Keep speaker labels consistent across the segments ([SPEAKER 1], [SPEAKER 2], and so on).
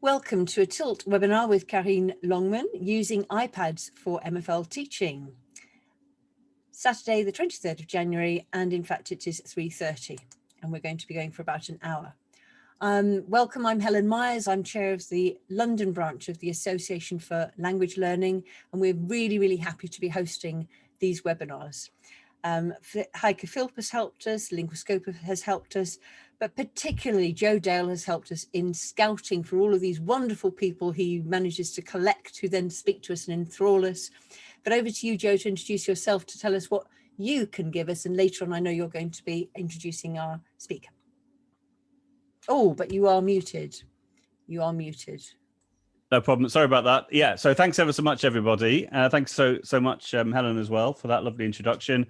[SPEAKER 1] Welcome to a Tilt webinar with Karine Longman, using iPads for MFL teaching. Saturday, the 23rd of January, and in fact it is 3:30, and we're going to be going for about an hour. Welcome, I'm Helen Myers. I'm chair of the London branch of the Association for Language Learning, and we're really happy to be hosting these webinars. Heike Philp has helped us, Linguiscope has helped us, but particularly Joe Dale has helped us in scouting for all of these wonderful people he manages to collect, who then speak to us and enthrall us. But over to you, Joe, to introduce yourself, to tell us what you can give us, and later on I know you're going to be introducing our speaker. Oh, but you are muted. You are muted.
[SPEAKER 2] No problem. Sorry about that. Yeah, so thanks ever so much, everybody. Thanks so much, Helen, as well, for that lovely introduction.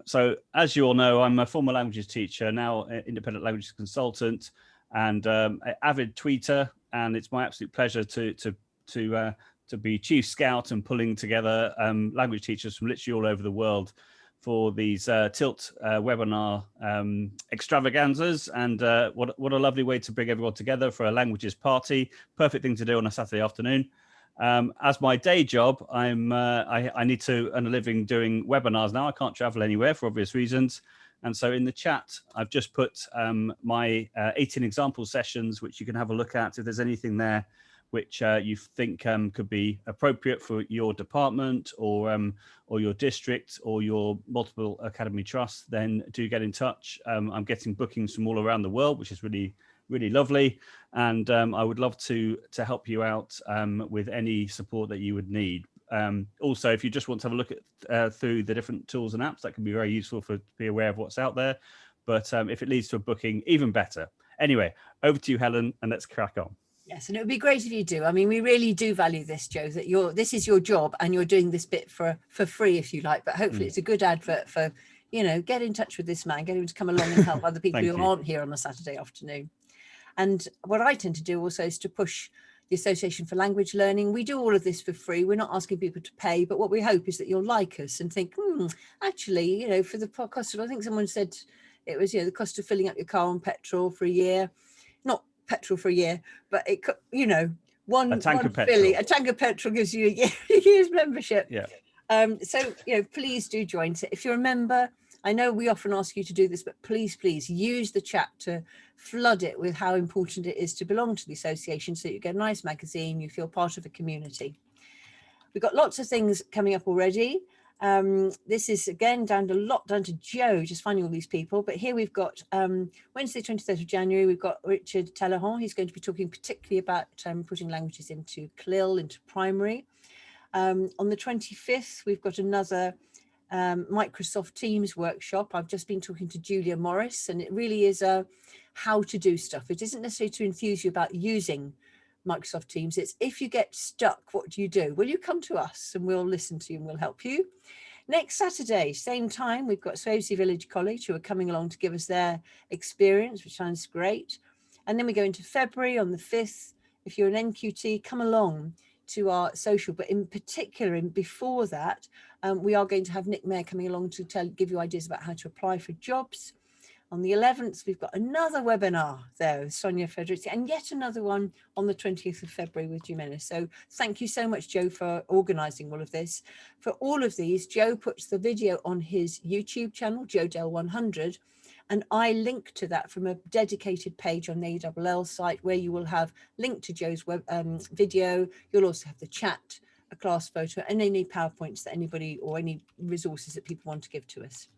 [SPEAKER 2] So as you all know, I'm a former languages teacher, now independent languages consultant, and avid tweeter. And it's my absolute pleasure to be chief scout and pulling together language teachers from literally all over the world for these Tilt webinar extravaganzas. And what a lovely way to bring everyone together for a languages party. Perfect thing to do on a Saturday afternoon. As my day job, I need to earn a living doing webinars now. I can't travel anywhere for obvious reasons. And so in the chat, I've just put my 18 example sessions, which you can have a look at if there's anything there which you think could be appropriate for your department or your district or your multiple academy trusts, then do get in touch. I'm getting bookings from all around the world, which is really lovely. And I would love to help you out with any support that you would need. Also, if you just want to have a look at through the different tools and apps, that can be very useful to be aware of what's out there. But if it leads to a booking, even better. Anyway, over to you, Helen, and let's crack on.
[SPEAKER 1] Yes, and it would be great if you do. I mean, we really do value this, Joe, that this is your job and you're doing this bit for free, if you like, but hopefully it's a good advert for, you know, get in touch with this man, get him to come along and help other people who aren't here on a Saturday afternoon. And what I tend to do also is to push the Association for Language Learning. We do all of this for free. We're not asking people to pay, but what we hope is that you'll like us and think, actually, you know, for the cost of, I think someone said it was, you know, the cost of filling up your car on petrol for a year, not petrol for a year, but it could, you know, a tank of petrol gives you a year's membership.
[SPEAKER 2] Yeah.
[SPEAKER 1] So, you know, please do join. So if you're a member, I know we often ask you to do this, but please use the chat to flood it with how important it is to belong to the association, so you get a nice magazine, you feel part of a community. We've got lots of things coming up already. This is again down to Joe, just finding all these people. But here we've got Wednesday, 23rd of January, we've got Richard Talleyrand. He's going to be talking particularly about putting languages into CLIL, into primary. On the 25th, we've got another Microsoft Teams workshop. I've just been talking to Julia Morris, and it really is how to do stuff. It isn't necessarily to enthuse you about using Microsoft Teams. It's if you get stuck, what do you do? Will you come to us and we'll listen to you and we'll help you? Next Saturday, same time, we've got Swavesey Village College who are coming along to give us their experience, which sounds great. And then we go into February on the 5th. If you're an NQT, come along to our social, but in particular, before that, we are going to have Nick Mayer coming along to give you ideas about how to apply for jobs. On the 11th, we've got another webinar there with Sonia Fredericks, and yet another one on the 20th of February with Jimenez. So thank you so much, Joe, for organising all of this. For all of these, Joe puts the video on his YouTube channel, Joe Dale 100, and I link to that from a dedicated page on the ALL site, where you will have linked to Joe's video. You'll also have the chat, a class photo, and any PowerPoints that anybody or any resources that people want to give to us.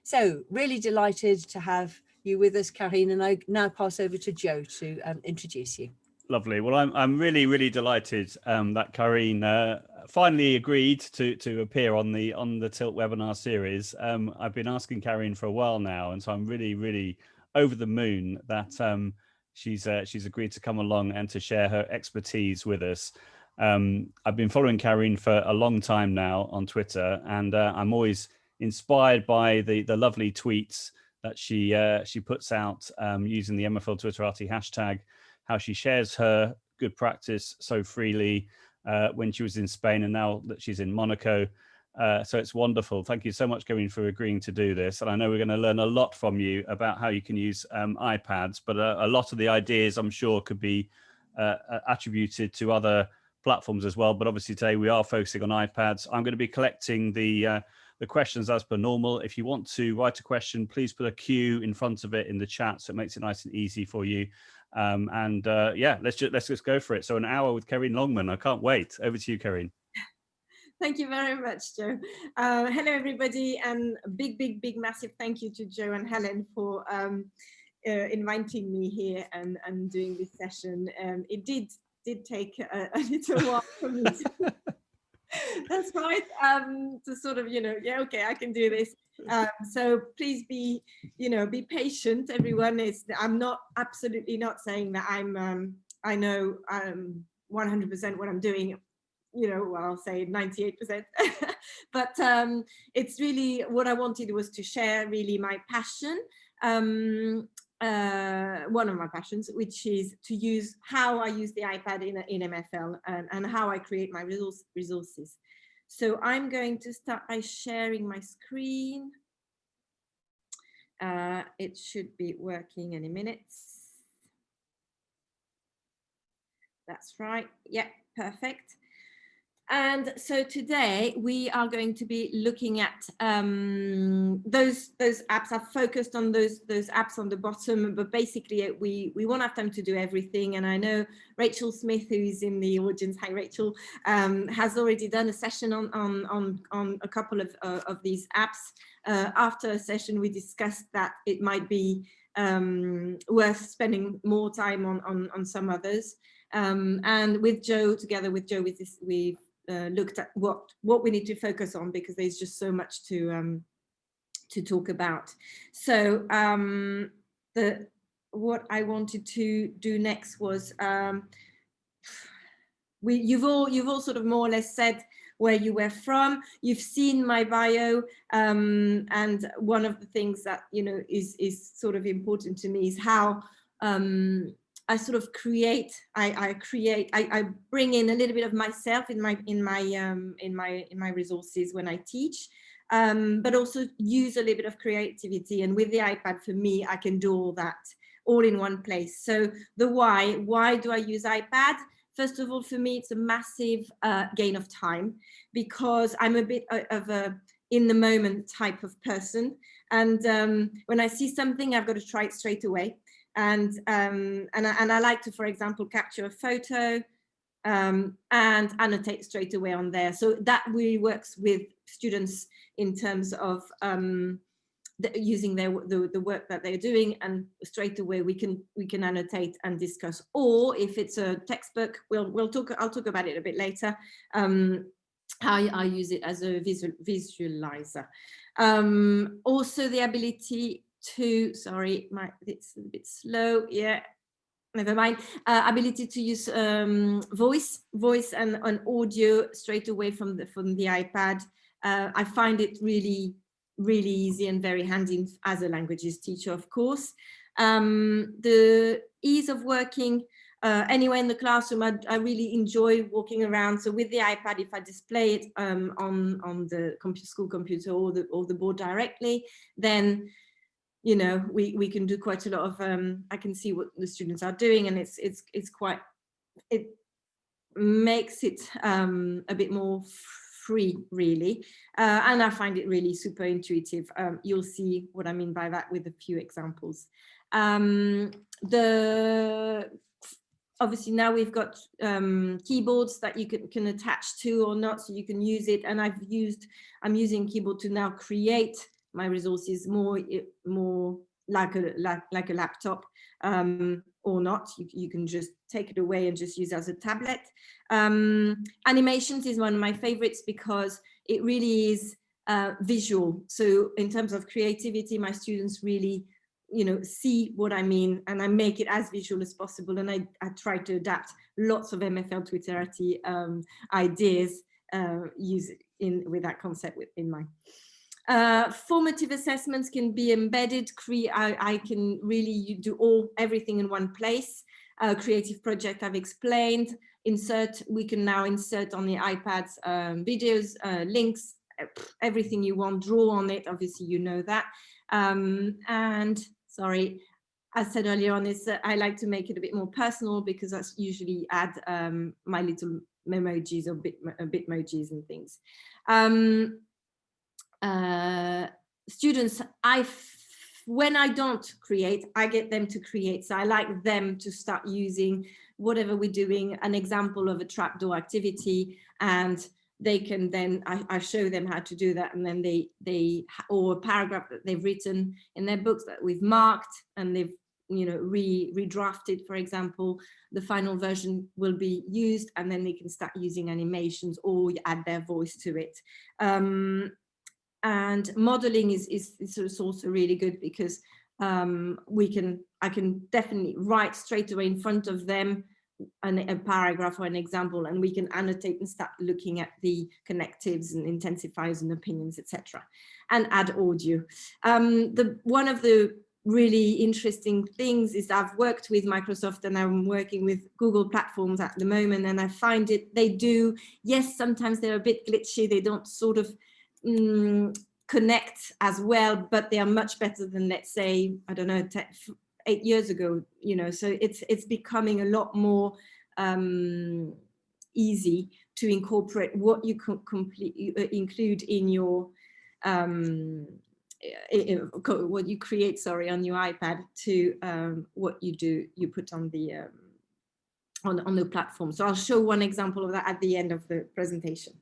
[SPEAKER 1] So really delighted to have you with us, Karine, and I now pass over to Joe to introduce you.
[SPEAKER 2] Lovely. Well, I'm really delighted that Karine finally agreed to appear on the Tilt webinar series. I've been asking Karine for a while now, and so I'm really over the moon that she's agreed to come along and to share her expertise with us. I've been following Karine for a long time now on Twitter, and I'm always inspired by the lovely tweets that she puts out using the MFL Twitterati hashtag, how she shares her good practice so freely when she was in Spain and now that she's in Monaco. So it's wonderful. Thank you so much, Karine, for agreeing to do this. And I know we're going to learn a lot from you about how you can use iPads, but a lot of the ideas I'm sure could be attributed to other platforms as well. But obviously today we are focusing on iPads. I'm going to be collecting the questions as per normal. If you want to write a question, please put a Q in front of it in the chat, so it makes it nice and easy for you. Yeah, let's just go for it. So an hour with Karine Longman. I can't wait. Over to you, Karine.
[SPEAKER 3] Thank you very much, Joe. Hello, everybody, and a big, massive thank you to Joe and Helen for inviting me here and doing this session. It did take a little while for me to that's right, to sort of, yeah, okay, I can do this. So please be patient, everyone. I'm absolutely not saying that I know 100% what I'm doing. Well, I'll say 98%, but it's really what I wanted was to share really my passion, one of my passions, which is to use how I use the iPad in MFL and how I create my resources. So I'm going to start by sharing my screen. It should be working any minute. That's right. Yeah, perfect. And so today we are going to be looking at those apps. I've focused on those apps on the bottom, but basically we won't have time to do everything. And I know Rachel Smith, who is in the audience, hi Rachel, has already done a session on a couple of these apps. After a session, we discussed that it might be worth spending more time on some others. And with Joe, together with Joe, we've looked at what we need to focus on, because there's just so much to talk about. So what I wanted to do next was you've all sort of more or less said where you were from. You've seen my bio, and one of the things that is sort of important to me is how I sort of create. I bring in a little bit of myself in my resources when I teach, but also use a little bit of creativity. And with the iPad, for me, I can do all that all in one place. So the why do I use iPad? First of all, for me, it's a massive gain of time, because I'm a bit of a in the moment type of person, and when I see something, I've got to try it straight away. And I like to, for example, capture a photo and annotate straight away on there. So that really works with students in terms of using the work that they're doing, and straight away we can annotate and discuss. Or if it's a textbook, I'll talk about it a bit later. How I use it as a visualizer. Also the ability to, sorry, it's a bit slow. Yeah, never mind. Ability to use voice and audio straight away from the iPad. I find it really easy and very handy as a languages teacher, of course. The ease of working anywhere in the classroom, I really enjoy walking around. So with the iPad, if I display it on the school computer or the board directly, then we can do quite a lot of I can see what the students are doing, and it makes it a bit more free, really, and I find it really super intuitive. You'll see what I mean by that with a few examples. Obviously now we've got keyboards that you can attach to or not, so you can use it. And I'm using keyboard to now create my resources more like a laptop, or not. You can just take it away and just use it as a tablet. Animations is one of my favorites because it really is visual. So in terms of creativity, my students really see what I mean, and I make it as visual as possible. And I try to adapt lots of MFL Twitterati ideas with that concept in mind. Formative assessments can be embedded. I can really do everything in one place. Creative project I've explained. We can now insert on the iPads videos, links, everything you want. Draw on it, obviously you know that. And sorry, as said earlier on, is I like to make it a bit more personal, because that's usually add my little memojis or bitmojis and things. Students, when I don't create, I get them to create. So I like them to start using whatever we're doing, an example of a trapdoor activity, and they can then, I show them how to do that, and then they or a paragraph that they've written in their books that we've marked and they've, you know, redrafted, for example, the final version will be used, and then they can start using animations or add their voice to it. And modeling is also really good, because I can definitely write straight away in front of them a paragraph or an example, and we can annotate and start looking at the connectives and intensifiers and opinions, etc., and add audio. One of the really interesting things is I've worked with Microsoft and I'm working with Google platforms at the moment, and I find they do, yes, sometimes they're a bit glitchy, they don't sort of connect as well, but they are much better than, let's say, I don't know, 8 years ago, you know. So it's becoming a lot more easy to incorporate what you can include in your what you create, sorry, on your iPad to what you put on the platform. So I'll show one example of that at the end of the presentation.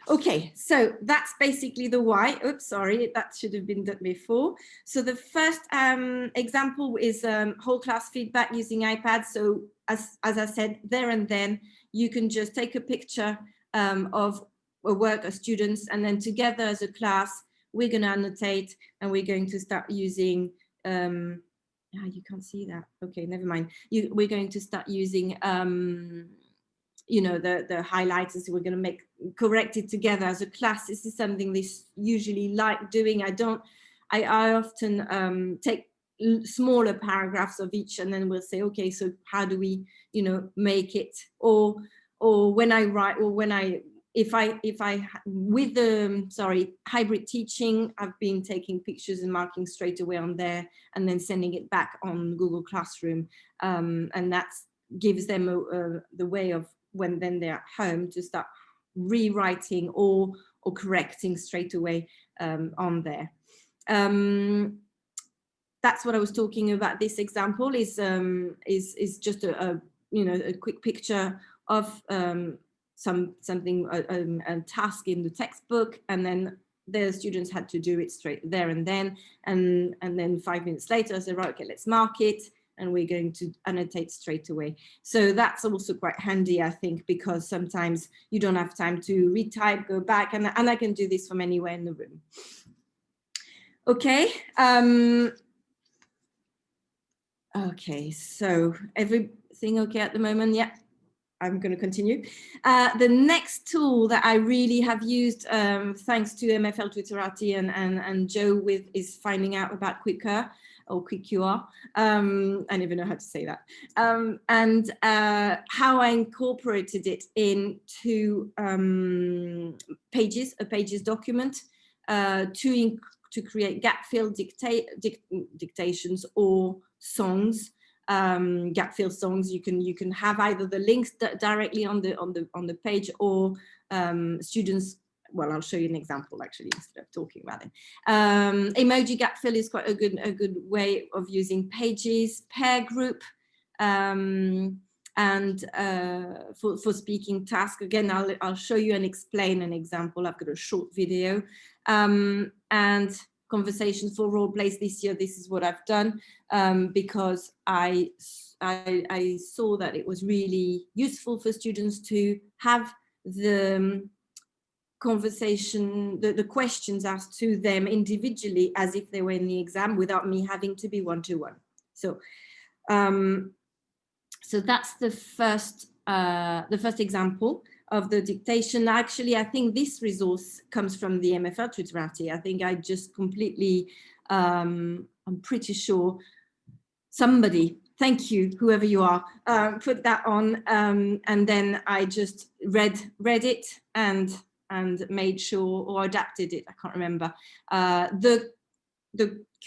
[SPEAKER 3] Okay, so that's basically the why. Oops, sorry, that should have been done before. So the first example is whole class feedback using iPads. So as I said, there and then you can just take a picture of a work of students, and then together as a class, we're going to annotate, and we're going to start using you can't see that. Okay, never mind. We're going to start using, you know, the highlighters. We're going to correct it together as a class. This is something they usually like doing. I often take smaller paragraphs of each, and then we'll say, okay, so how do we, you know, make it? Or when I write, or when if I with the hybrid teaching, I've been taking pictures and marking straight away on there, and then sending it back on Google Classroom, and that gives them the way of when then they're at home to start rewriting or correcting straight away on there. That's what I was talking about. This example is just a you know, a quick picture of something, a task in the textbook, and then the students had to do it straight there and then, and then 5 minutes later I said, right, okay, let's mark it, and we're going to annotate straight away. So that's also quite handy, I think, because sometimes you don't have time to retype, go back, and I can do this from anywhere in the room. Okay. Okay, so everything okay at the moment? Yeah. I'm going to continue. The next tool that I really have used, thanks to MFL Twitterati and Joe is finding out about Qwiqr or Qwiqr. I never know how to say that. And how I incorporated it into a pages document to create gapfill dictations or songs. Gapfill songs, you can have either the links directly on the page, or students, well, I'll show you an example actually instead of talking about it. Emoji gapfill is quite a good way of using pages, pair group, and for speaking task. Again, I'll show you and explain an example. I've got a short video, and conversations for role plays this year. This is what I've done, because I saw that it was really useful for students to have the conversation, the questions asked to them individually as if they were in the exam, without me having to be one-to-one. So so that's the first example of the dictation. Actually, I think this resource comes from the MFL Twitterati. I think I just completely, I'm pretty sure somebody, thank you, whoever you are, put that on, and then I just read it and made sure, or adapted it, I can't remember. The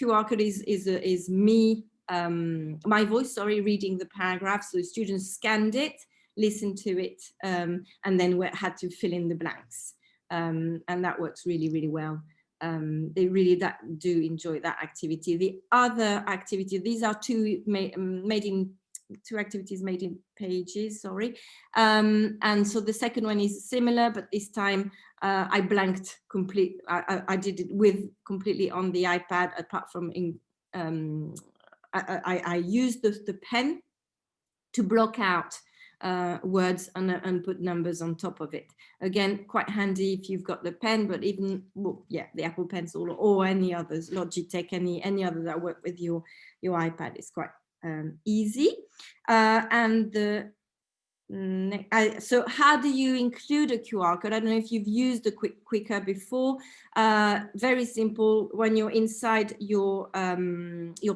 [SPEAKER 3] QR code is me my voice, reading the paragraph. So the students scanned it, listened to it, and then had to fill in the blanks. And that works really, really well. They really do enjoy that activity. The other activity, these are two activities made in Pages, and so the second one is similar, but this time I blanked complete. I did it completely on the iPad, apart from I used the pen to block out words and put numbers on top of it. Again, quite handy if you've got the pen, but even, well, yeah, the Apple Pencil or any others, Logitech, any other that work with your iPad is quite easy. So how do you include a QR code? I don't know if you've used the Qwiqr before. Very simple. When you're inside your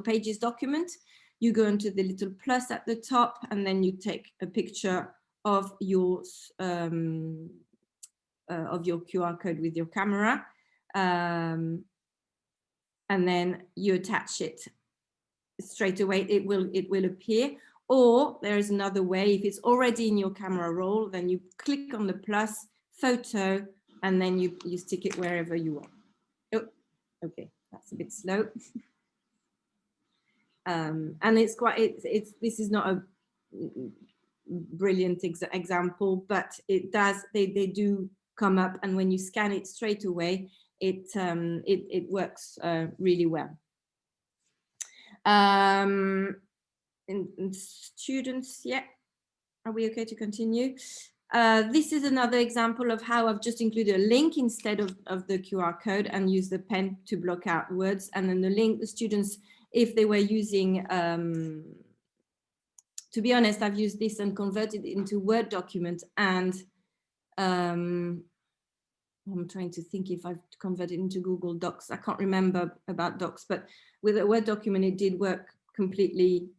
[SPEAKER 3] Pages document, you go into the little plus at the top, and then you take a picture of your QR code with your camera, and then you attach it straight away. It will appear. Or there is another way. If it's already in your camera roll, then you click on the plus, photo, and then you stick it wherever you want. Oh, okay, that's a bit slow. And it's quite, this is not a brilliant example, but it does, they do come up, and when you scan it straight away, it works really well. And students, yeah, are we okay to continue? This is another example of how I've just included a link instead of the QR code, and use the pen to block out words. And then the link, the students, if they were using, to be honest, I've used this and converted it into Word document, and I'm trying to think if I've converted it into Google Docs. I can't remember about Docs, but with a Word document, it did work completely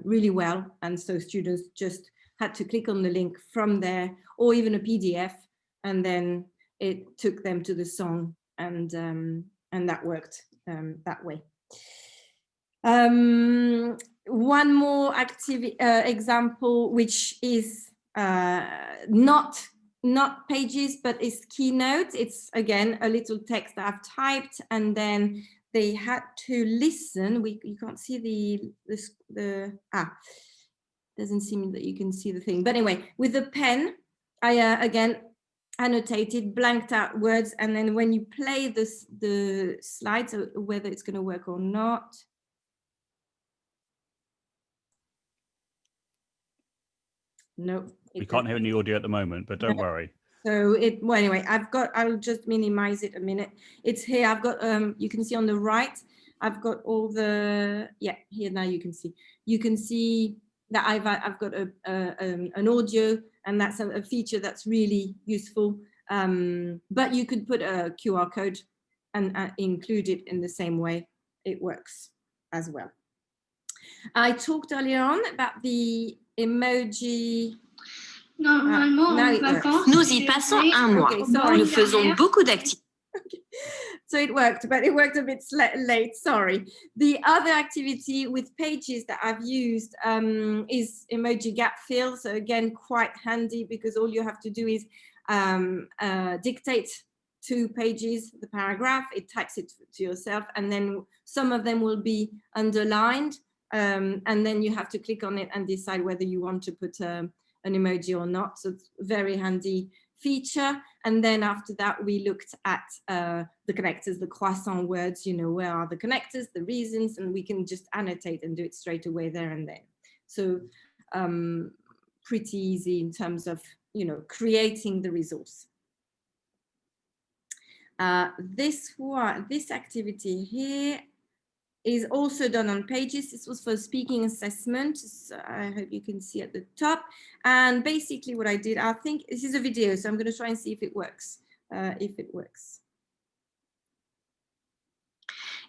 [SPEAKER 3] really well. And so students just had to click on the link from there, or even a PDF, and then it took them to the song, and that worked that way. One more example, which is not Pages, but is Keynote. It's again a little text that I've typed, and then they had to listen. You can't see doesn't seem that you can see the thing, but anyway, with the pen, I again annotated, blanked out words, and then when you play the slides, whether it's going to work or not. No,
[SPEAKER 2] we can't hear any audio at the moment, but don't worry.
[SPEAKER 3] So well, anyway, I'll just minimize it a minute. It's here. I've got, you can see on the right, I've got all the, yeah, here now you can see that I've got an audio, and that's a feature that's really useful. But you could put a QR code and include it in the same way. It works as well. I talked earlier on about the emoji.
[SPEAKER 4] Normalement, en vacances,
[SPEAKER 5] nous y passons un mois.
[SPEAKER 3] Okay,
[SPEAKER 5] nous faisons beaucoup d'activités.
[SPEAKER 3] So it worked, but it worked a bit late, sorry. The other activity with Pages that I've used is emoji gapfill. So again, quite handy, because all you have to do is dictate to Pages the paragraph, it types it to yourself, and then some of them will be underlined, and then you have to click on it and decide whether you want to put an emoji or not. So it's a very handy feature. And then after that, we looked at the connectors, the croissant words, you know, where are the connectors, the reasons, and we can just annotate and do it straight away there and then. So pretty easy in terms of, you know, creating the resource. This activity here is also done on Pages. This was for speaking assessment. So I hope you can see at the top. And basically what I did, I think this is a video, so I'm going to try and see if it works.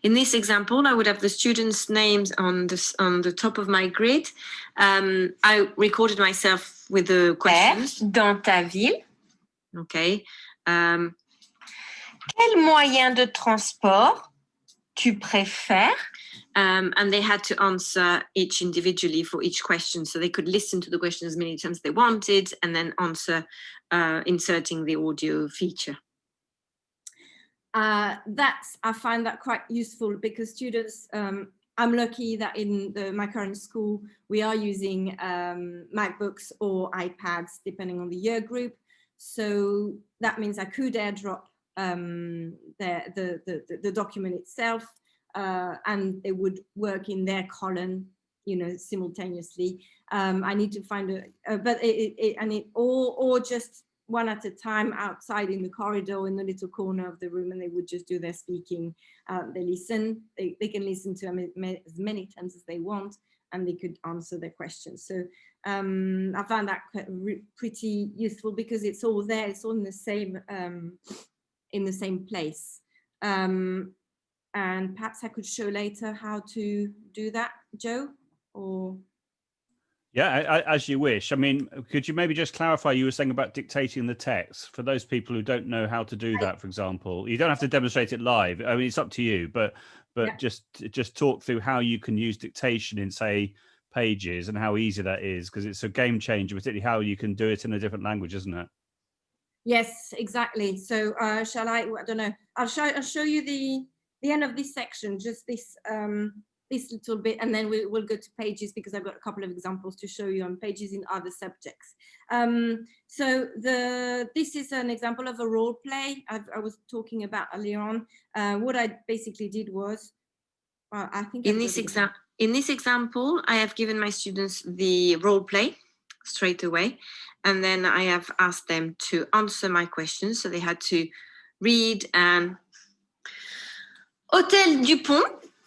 [SPEAKER 5] In this example, I would have the students' names on the top of my grid. I recorded myself with the questions. Dans ta ville. Okay. Quel moyen de transport tu préfères? And they had to answer each individually for each question. So they could listen to the question as many times as they wanted and then answer, inserting the audio feature.
[SPEAKER 3] I find that quite useful because students, I'm lucky that in my current school, we are using MacBooks or iPads, depending on the year group. So that means I could airdrop the document itself, and they would work in their column, you know, simultaneously. I need to find or just one at a time outside in the corridor in the little corner of the room, and they would just do their speaking. They listen, they can listen to as many times as they want, and they could answer their questions. So I found that pretty useful because it's all there, it's all in the same place. And perhaps I could show later how to do that, Joe, or...
[SPEAKER 2] Yeah, as you wish. I mean, could you maybe just clarify, you were saying about dictating the text for those people who don't know how to do that, for example. You don't have to demonstrate it live. I mean, it's up to you, but yeah. just talk through how you can use dictation in, say, Pages and how easy that is, because it's a game changer, particularly how you can do it in a different language, isn't it?
[SPEAKER 3] Yes, exactly. So shall I don't know. I'll show you the end of this section, just this little bit, and then we'll go to Pages because I've got a couple of examples to show you on Pages in other subjects. So this is an example of a role play I was talking about earlier on. What I basically did was, I think
[SPEAKER 5] in this example, I have given my students the role play straight away, and then I have asked them to answer my questions. So they had to read and Hôtel Dupont.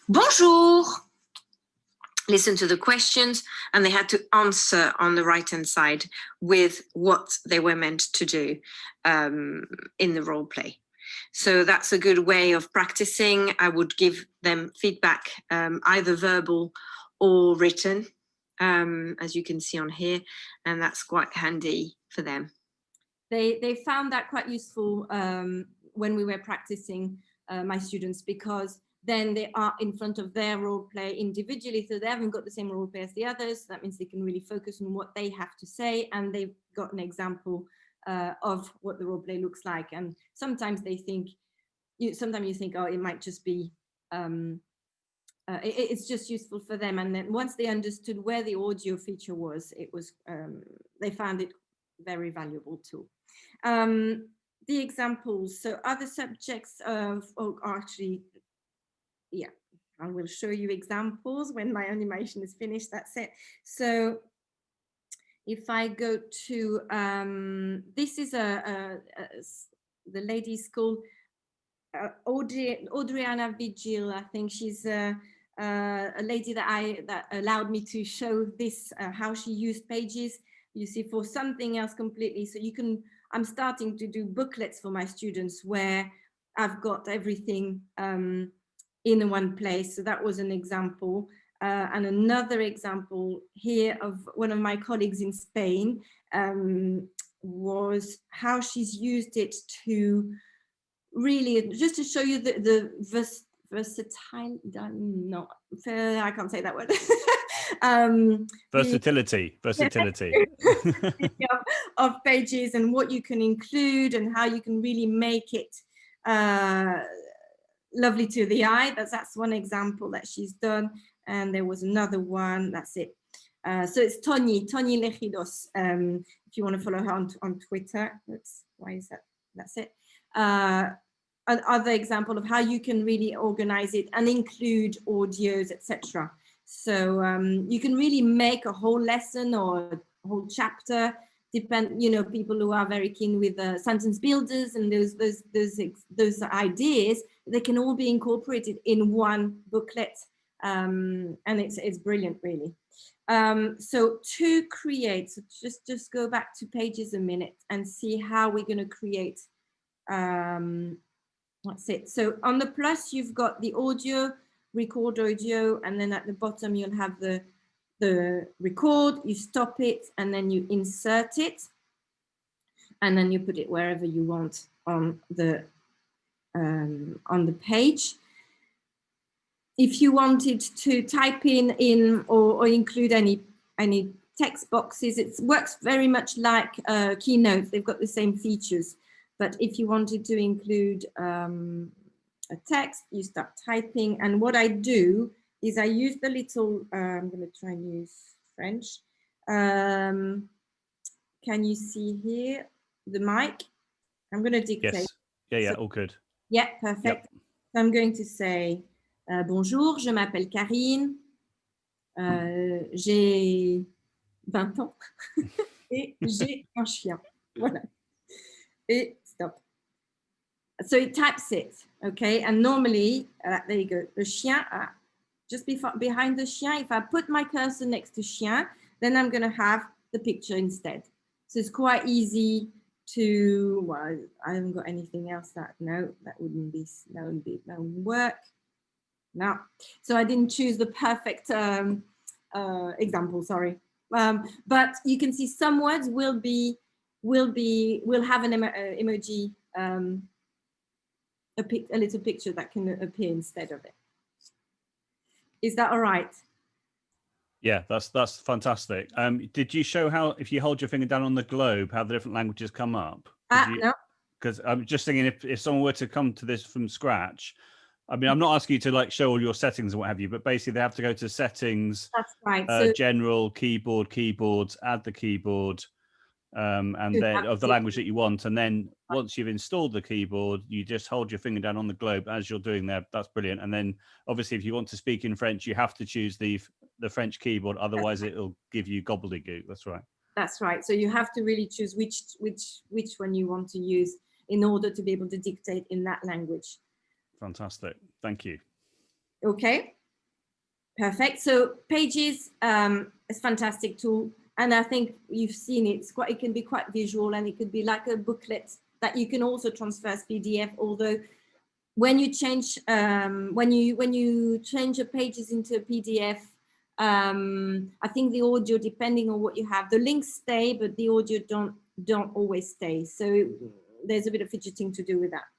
[SPEAKER 5] Bonjour. Listen to the questions, and they had to answer on the right-hand side with what they were meant to do in the role play. So that's a good way of practicing. I would give them feedback, either verbal or written, as you can see on here, and that's quite handy for them.
[SPEAKER 3] They found that quite useful when we were practicing, my students, because then they are in front of their role play individually, so they haven't got the same role play as the others. That means they can really focus on what they have to say, and they've got an example of what the role play looks like. And sometimes they think, sometimes you think, oh, it might just be, it's just useful for them. And then once they understood where the audio feature was, they found it very valuable too. The examples, so other subjects are actually, yeah, I will show you examples when my animation is finished. That's it. So if I go to, this is the ladies' school, Adriana Vigil. I think she's a lady that allowed me to show this, how she used Pages, you see, for something else completely. So you can, I'm starting to do booklets for my students where I've got everything in one place. So that was an example. And another example here of one of my colleagues in Spain was how she's used it to really, just to show you the versatile, no, I can't say that word.
[SPEAKER 2] Versatility
[SPEAKER 3] of Pages, and what you can include and how you can really make it lovely to the eye. That's one example that she's done. And there was another one, that's it. So it's Tony Lejidos, if you want to follow her on Twitter. Why is that? That's it. Another example of how you can really organize it and include audios, etc. So you can really make a whole lesson or a whole chapter, depend, people who are very keen with sentence builders and those ideas, they can all be incorporated in one booklet. And it's brilliant, really. So to create, so just go back to Pages a minute and see how we're going to create. That's it. So on the plus, you've got the audio, record audio, and then at the bottom you'll have the record. You stop it, and then you insert it, and then you put it wherever you want on the page. if you wanted to type in or include any text boxes, it works very much like Keynote. They've got the same features. But if you wanted to include a text, you start typing. And what I do is I use the little, I'm going to try and use French. Can you see here the mic? I'm going to dictate.
[SPEAKER 2] Yes. Yeah, all good.
[SPEAKER 3] Yeah, perfect.
[SPEAKER 2] Yep.
[SPEAKER 3] So I'm going to say, bonjour, je m'appelle Karine. J'ai 20 ans et j'ai un chien. Voilà. Et stop. So it types it, okay? And normally, there you go, le chien, just behind the chien, if I put my cursor next to chien, then I'm going to have the picture instead. So it's quite easy to, well, I haven't got anything else that, no, that wouldn't work. No. So I didn't choose the perfect example, sorry. But you can see some words will have an emoji, a little picture that can appear instead of it. Is that all right?
[SPEAKER 2] Yeah, that's fantastic. Did you show how, if you hold your finger down on the globe, how the different languages come up?
[SPEAKER 3] No.
[SPEAKER 2] Because I'm just thinking, if someone were to come to this from scratch, I mean, I'm not asking you to like show all your settings and what have you, but basically they have to go to settings,
[SPEAKER 3] that's right. So,
[SPEAKER 2] general, keyboards, add the keyboard, and then of the language that you want. And then once you've installed the keyboard, you just hold your finger down on the globe as you're doing that. That's brilliant. And then obviously, if you want to speak in French, you have to choose the French keyboard. Otherwise, it'll give you gobbledygook. That's right.
[SPEAKER 3] That's right. So you have to really choose which one you want to use in order to be able to dictate in that language.
[SPEAKER 2] Fantastic. Thank you.
[SPEAKER 3] Okay. Perfect. So Pages is a fantastic tool. And I think you've seen it. It can be quite visual, and it could be like a booklet that you can also transfer as PDF. Although when you change when you change your Pages into a PDF, I think the audio, depending on what you have, the links stay, but the audio don't always stay. So there's a bit of fidgeting to do with that.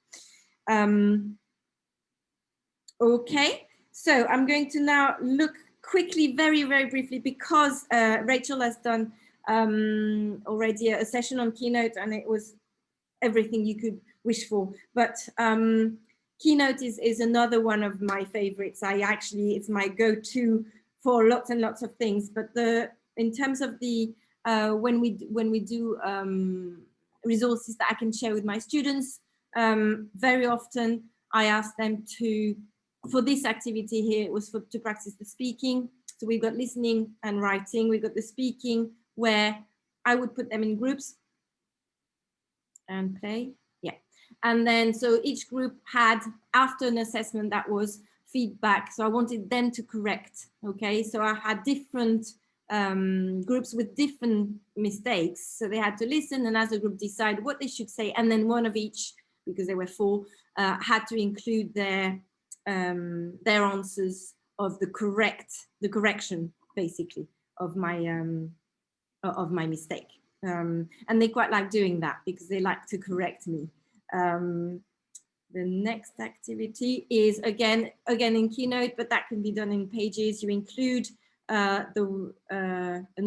[SPEAKER 3] Okay, so I'm going to now look quickly, very, very briefly, because Rachel has done already a session on Keynote, and it was everything you could wish for. But Keynote is another one of my favorites. It's my go-to for lots and lots of things. But in terms of the when we do resources that I can share with my students, very often I ask them to. For this activity here, it was to practice the speaking. So we've got listening and writing. We've got the speaking, where I would put them in groups and play. Yeah. And then, so each group had, after an assessment, that was feedback. So I wanted them to correct. Okay. So I had different groups with different mistakes. So they had to listen, and as a group decide what they should say. And then one of each, because there were 4, had to include their answers of the correction, basically, of my mistake. And they quite like doing that because they like to correct me. The next activity is again in Keynote, but that can be done in Pages. You include an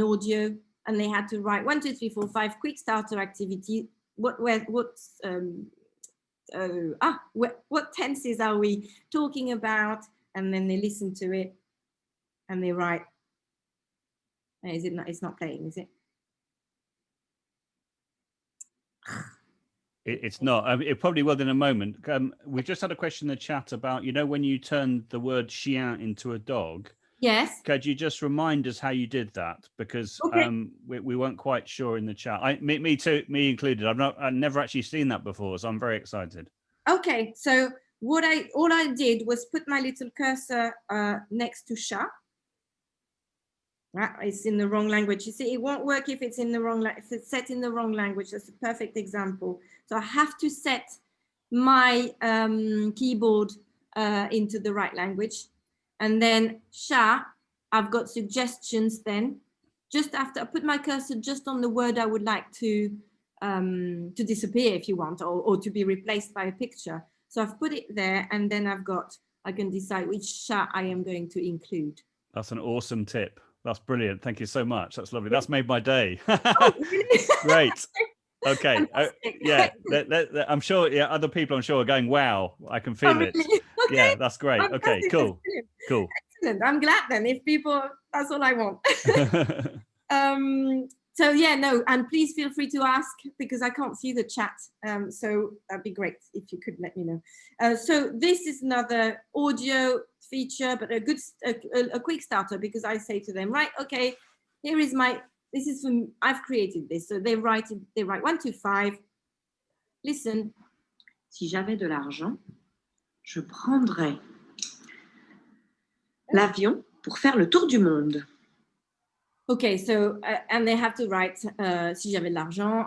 [SPEAKER 3] audio, and they had to write 1, 2, 3, 4, 5 quick starter activity. What tenses are we talking about? And then they listen to it and they write. Is it not? It's not playing, is it?
[SPEAKER 2] It's not. It probably will in a moment. We've just had a question in the chat about, when you turned the word chien into a dog.
[SPEAKER 3] Yes.
[SPEAKER 2] Could you just remind us how you did that? Because we weren't quite sure in the chat. Me too, me included. I've never actually seen that before, so I'm very excited.
[SPEAKER 3] Okay, so all I did was put my little cursor next to chat. It's in the wrong language. You see, it won't work if it's in the wrong if it's set in the wrong language. That's a perfect example. So I have to set my keyboard into the right language. And then chat, I've got suggestions then. Just after I put my cursor just on the word I would like to disappear, if you want, or to be replaced by a picture. So I've put it there, and then I've got I can decide which shot I am going to include.
[SPEAKER 2] That's an awesome tip. That's brilliant. Thank you so much. That's lovely. That's made my day.
[SPEAKER 3] Oh, really?
[SPEAKER 2] Great. Okay. Yeah.
[SPEAKER 3] Fantastic.
[SPEAKER 2] I'm sure. Yeah. Other people, I'm sure, are going, "Wow, I can feel it."
[SPEAKER 3] Really? Okay.
[SPEAKER 2] Yeah. That's great.
[SPEAKER 3] Fantastic.
[SPEAKER 2] Okay. Cool.
[SPEAKER 3] That's brilliant.
[SPEAKER 2] Cool.
[SPEAKER 3] Excellent. I'm glad then. If people, that's all I want. So yeah, no, and please feel free to ask because I can't see the chat. So that'd be great if you could let me know. So this is another audio feature, but a quick starter, because I say to them, right, okay, here is this is from, I've created this. So they write 1 to 5. Listen.
[SPEAKER 5] Si j'avais de l'argent, je prendrais l'avion pour faire le tour du monde.
[SPEAKER 3] Okay, so and they have to write si j'avais de l'argent.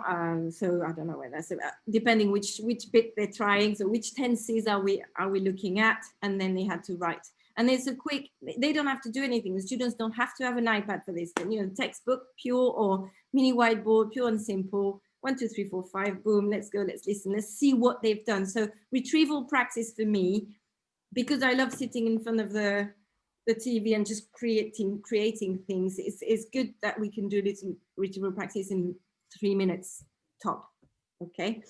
[SPEAKER 3] So I don't know where that's depending which bit they're trying. So which tenses are we looking at? And then they had to write. And it's a quick. They don't have to do anything. The students don't have to have an iPad for this. You know, textbook, pure or mini whiteboard, pure and simple. 1, 2, 3, 4, 5. Boom. Let's go. Let's listen. Let's see what they've done. So retrieval practice for me, because I love sitting in front of the TV and just creating things. It's good that we can do little retrieval practice in 3 minutes top. Okay.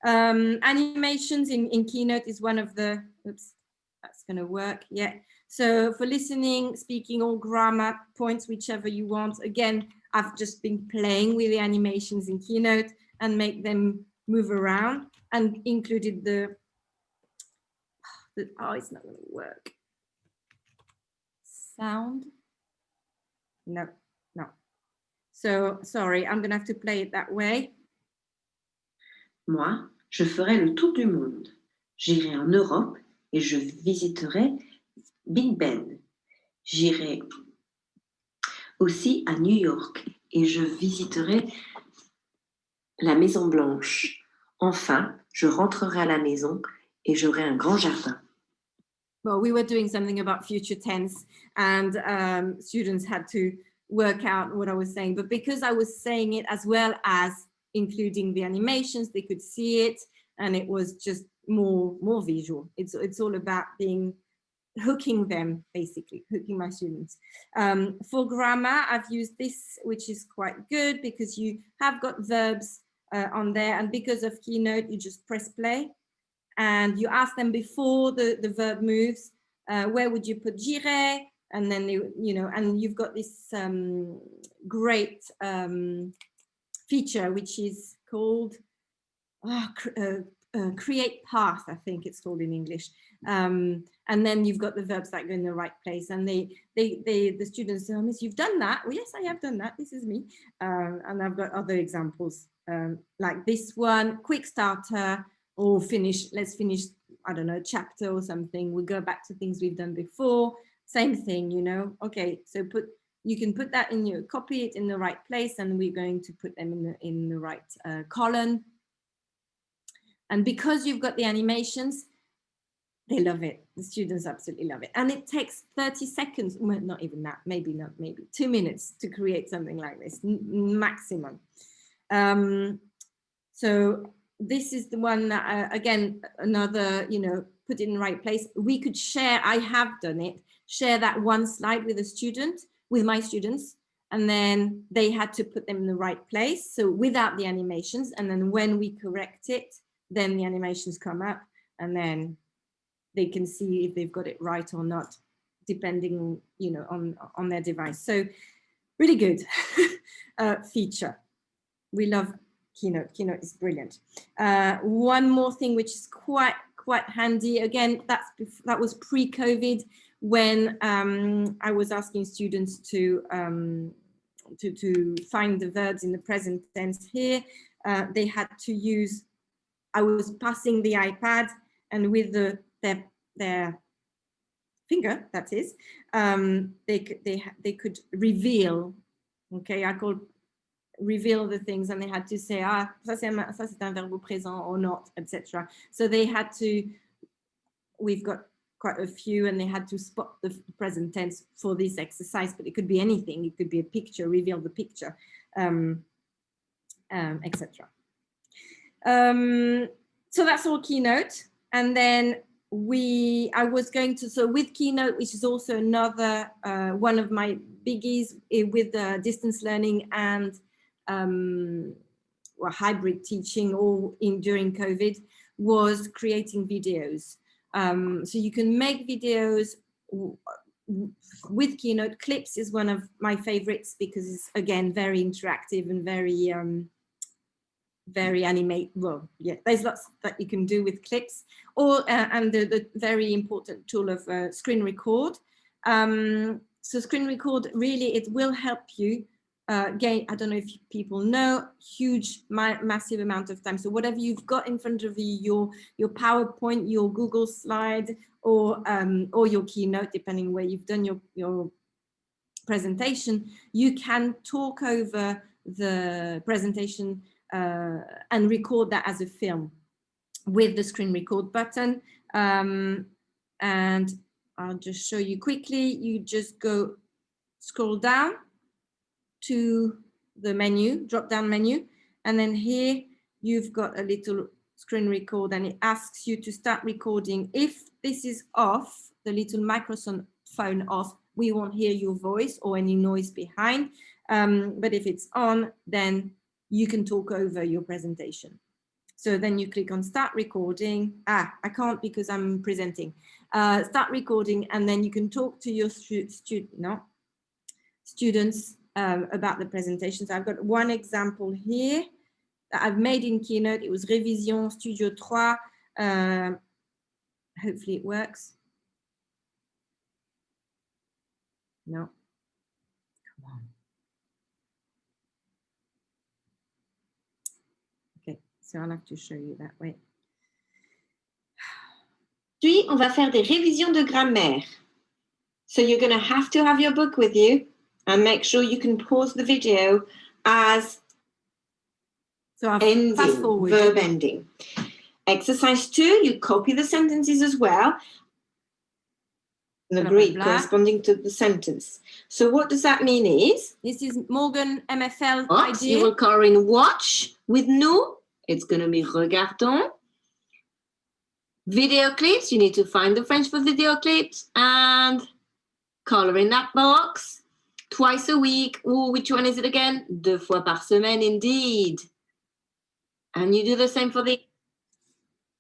[SPEAKER 3] Animations in Keynote is one of the, oops, that's going to work. Yeah. So for listening, speaking, or grammar points, whichever you want. Again, I've just been playing with the animations in Keynote and make them move around, and included the oh, it's not going to work. Sound. No. So sorry, I'm gonna have to play it that way.
[SPEAKER 5] Moi, je ferai le tour du monde. J'irai en Europe et je visiterai Big Ben. J'irai aussi à New York et je visiterai la Maison Blanche. Enfin, je rentrerai à la maison et j'aurai un grand jardin.
[SPEAKER 3] Well, we were doing something about future tense, and students had to work out what I was saying. But because I was saying it as well as including the animations, they could see it, and it was just more visual. It's all about hooking them, basically, hooking my students. For grammar, I've used this, which is quite good because you have got verbs on there, and because of Keynote, you just press play. And you ask them before the verb moves, where would you put j'irai? And then and you've got this great feature, which is called create path, I think it's called in English. And then you've got the verbs that go in the right place. And the students say, oh, Miss, you've done that. Well, yes, I have done that. This is me. And I've got other examples like this one, quick starter. Or let's finish, I don't know, chapter or something. We go back to things we've done before. Same thing, Okay, so you can put that in copy it in the right place, and we're going to put them in the right column. And because you've got the animations, they love it. The students absolutely love it. And it takes 30 seconds, well, not even that, maybe 2 minutes to create something like this, maximum. So this is the one that, again, another, put it in the right place. We could share, I have done it, share that one slide with my students, and then they had to put them in the right place. So without the animations, and then when we correct it, then the animations come up, and they can see if they've got it right or not, depending, on their device. So really good feature. We love Keynote. Keynote is brilliant. One more thing which is quite handy. Again, that was pre-COVID, when I was asking students to find the verbs in the present tense. Here, they had to use. I was passing the iPad, and with their finger, that is, they could reveal. Okay, I called reveal the things, and they had to say, ça c'est un verbe au présent or not, etc. So they had to, we've got quite a few, and they had to spot the present tense for this exercise, but it could be anything. It could be a picture, reveal the picture, etc. So that's all Keynote. And then I was going to, so with Keynote, which is also another one of my biggies with distance learning and hybrid teaching all during COVID, was creating videos. So you can make videos with Keynote. Clips is one of my favorites because it's, again, very interactive and very animate. Well, yeah, there's lots that you can do with Clips, or and the very important tool of screen record. So screen record, really, it will help you gain, I don't know if people know, massive amount of time. So whatever you've got in front of you, your PowerPoint, your Google slide, or your Keynote, depending where you've done your presentation, you can talk over the presentation and record that as a film with the screen record button. And I'll just show you quickly. You just scroll down to the menu, drop down menu, and then here you've got a little screen record, and it asks you to start recording. If this is off, the little microphone off, we won't hear your voice or any noise behind. But if it's on, then you can talk over your presentation. So then you click on start recording. I can't because I'm presenting. Start recording, and then you can talk to your students about the presentations. I've got one example here that I've made in Keynote. It was Révision Studio 3. Hopefully it works. No. Come on. Okay, so I'll have to show you that way.
[SPEAKER 6] Puis, on va faire des révisions de grammaire. So you're going to have your book with you and make sure you can pause the video as ending, verb ending. Exercise 2, you copy the sentences as well and agree corresponding to the sentence. So what does that mean is?
[SPEAKER 3] This is Morgan MFL
[SPEAKER 6] What?
[SPEAKER 3] idea.
[SPEAKER 6] You will color in watch with nous. It's going to be regardons. Video clips, you need to find the French for video clips and color in that box. Twice a week. Ooh, which one is it again? 2 fois par semaine, indeed. And you do the same for the...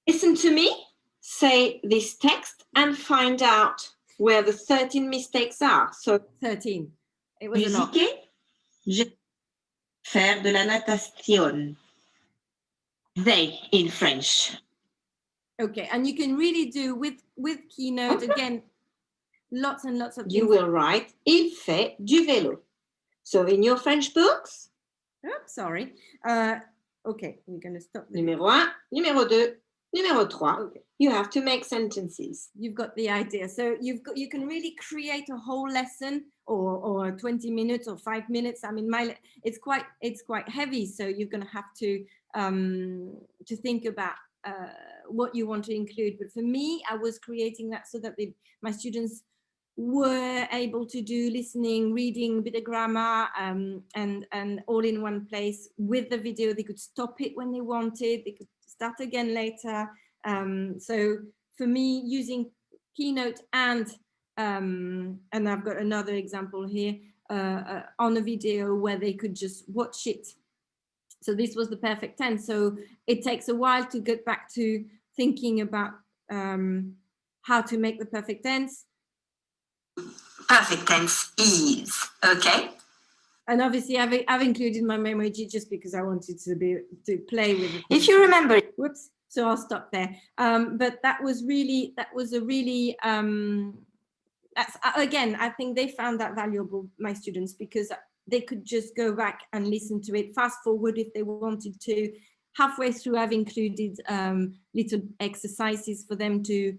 [SPEAKER 6] Listen to me, say this text and find out where the 13 mistakes are. So
[SPEAKER 3] 13. It was a lot.
[SPEAKER 6] Faire de la natation. They in French.
[SPEAKER 3] Okay, and you can really do with Keynote, again, lots and lots of things.
[SPEAKER 6] You will write, il fait du vélo. So in your French books.
[SPEAKER 3] Oh, sorry. Okay, we're going to stop there.
[SPEAKER 6] Numéro 1, numéro 2, numéro 3.
[SPEAKER 3] Okay.
[SPEAKER 6] You have to make sentences.
[SPEAKER 3] You've got the idea. So you can really create a whole lesson or 20 minutes or 5 minutes. I mean, it's quite heavy. So you're going to have to think about what you want to include. But for me, I was creating that so that my students were able to do listening, reading, a bit of grammar, and all in one place with the video. They could stop it when they wanted. They could start again later. So for me, using Keynote and I've got another example here on a video where they could just watch it. So this was the perfect tense. So it takes a while to get back to thinking about how to make the perfect tense.
[SPEAKER 5] Perfect tense is, okay.
[SPEAKER 3] And obviously I've included my memoji just because I wanted to play with it.
[SPEAKER 6] If you remember,
[SPEAKER 3] whoops, so I'll stop there. But that was a really, that's, again, I think they found that valuable, my students, because they could just go back and listen to it, fast forward if they wanted to. Halfway through, I've included little exercises for them to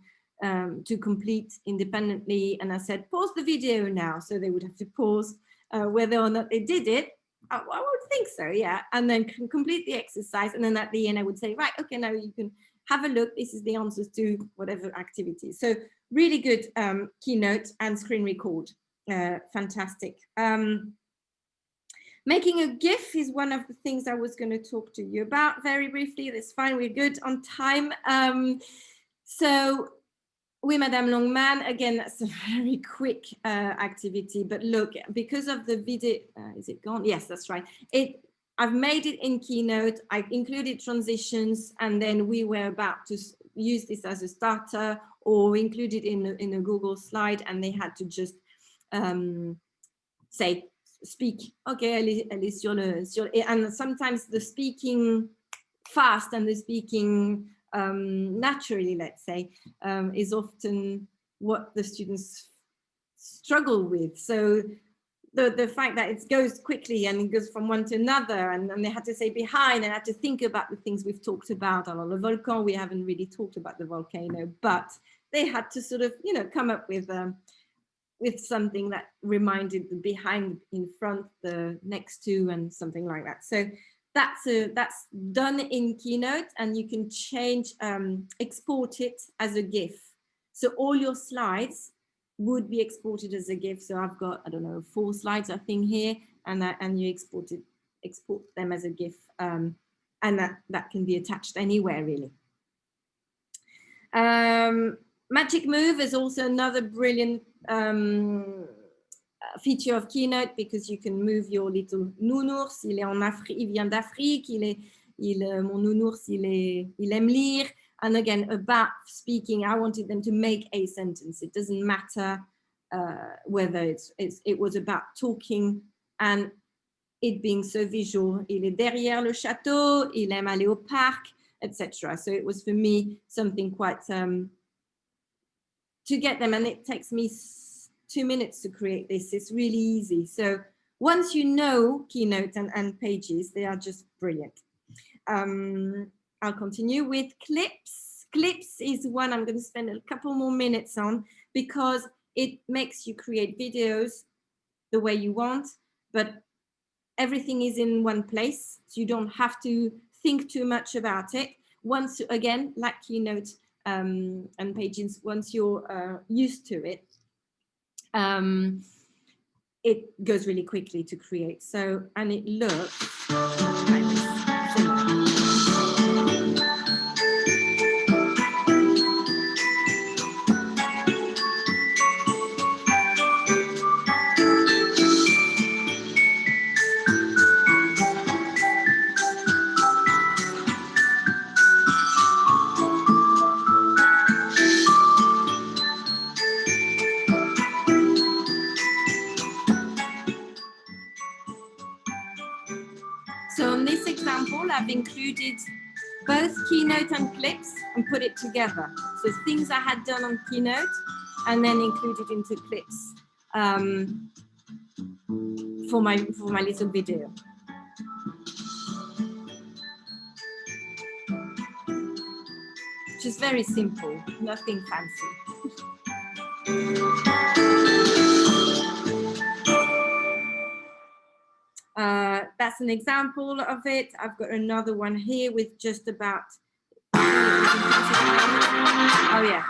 [SPEAKER 3] complete independently. And I said, pause the video now. So they would have to pause whether or not they did it. I would think so, yeah. And then complete the exercise. And then at the end, I would say, right, okay, now you can have a look. This is the answers to whatever activity. So really good Keynote and screen record. Fantastic. Making a GIF is one of the things I was going to talk to you about very briefly. That's fine. We're good on time. So Oui, Madame Longman, again, that's a very quick activity, but look, because of the video, is it gone? Yes, that's right. I've made it in Keynote, I included transitions, and then we were about to use this as a starter or include it in a Google slide, and they had to just say, speak, okay, elle est sur le, and sometimes the speaking fast and the speaking naturally, let's say, is often what the students struggle with. So the fact that it goes quickly and it goes from one to another, and they had to say behind, and had to think about the things we've talked about. Alors, le volcan, we haven't really talked about the volcano, but they had to sort of, come up with something that reminded the behind, in front, the next to, and something like that. So that's done in Keynote, and you can change, export it as a GIF. So all your slides would be exported as a GIF. So I've got, I don't know, 4 slides, I think, here, and you export them as a GIF, and that can be attached anywhere, really. Magic Move is also another brilliant feature of Keynote, because you can move your little nounours. Il est en Afrique, il vient d'Afrique. Mon nounours, il aime lire. And again, about speaking, I wanted them to make a sentence. It doesn't matter whether it was about talking and it being so visual. Il est derrière le château. Il aime aller au parc, etc. So it was for me something quite to get them, and it takes me 2 minutes to create this. It's really easy. So once you know Keynote and Pages, they are just brilliant. I'll continue with Clips. Clips is one I'm going to spend a couple more minutes on, because it makes you create videos the way you want, but everything is in one place, so you don't have to think too much about it. Once, again, like Keynote and Pages, once you're used to it, it goes really quickly to create. So, and it looks like this. So in this example, I've included both Keynote and Clips and put it together. So things I had done on Keynote and then included into Clips for my little video. Just very simple, nothing fancy. That's an example of it. I've got another one here with just about, oh yeah.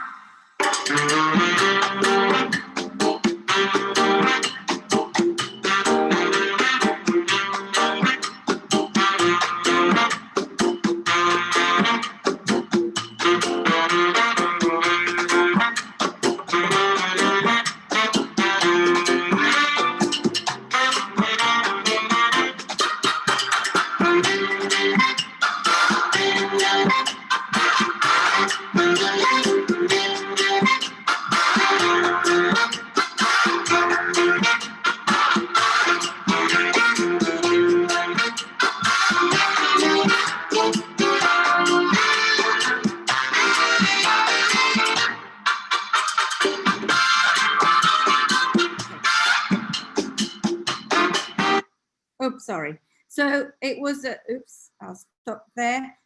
[SPEAKER 3] Oops, sorry. So it was a, oops, I'll stop there.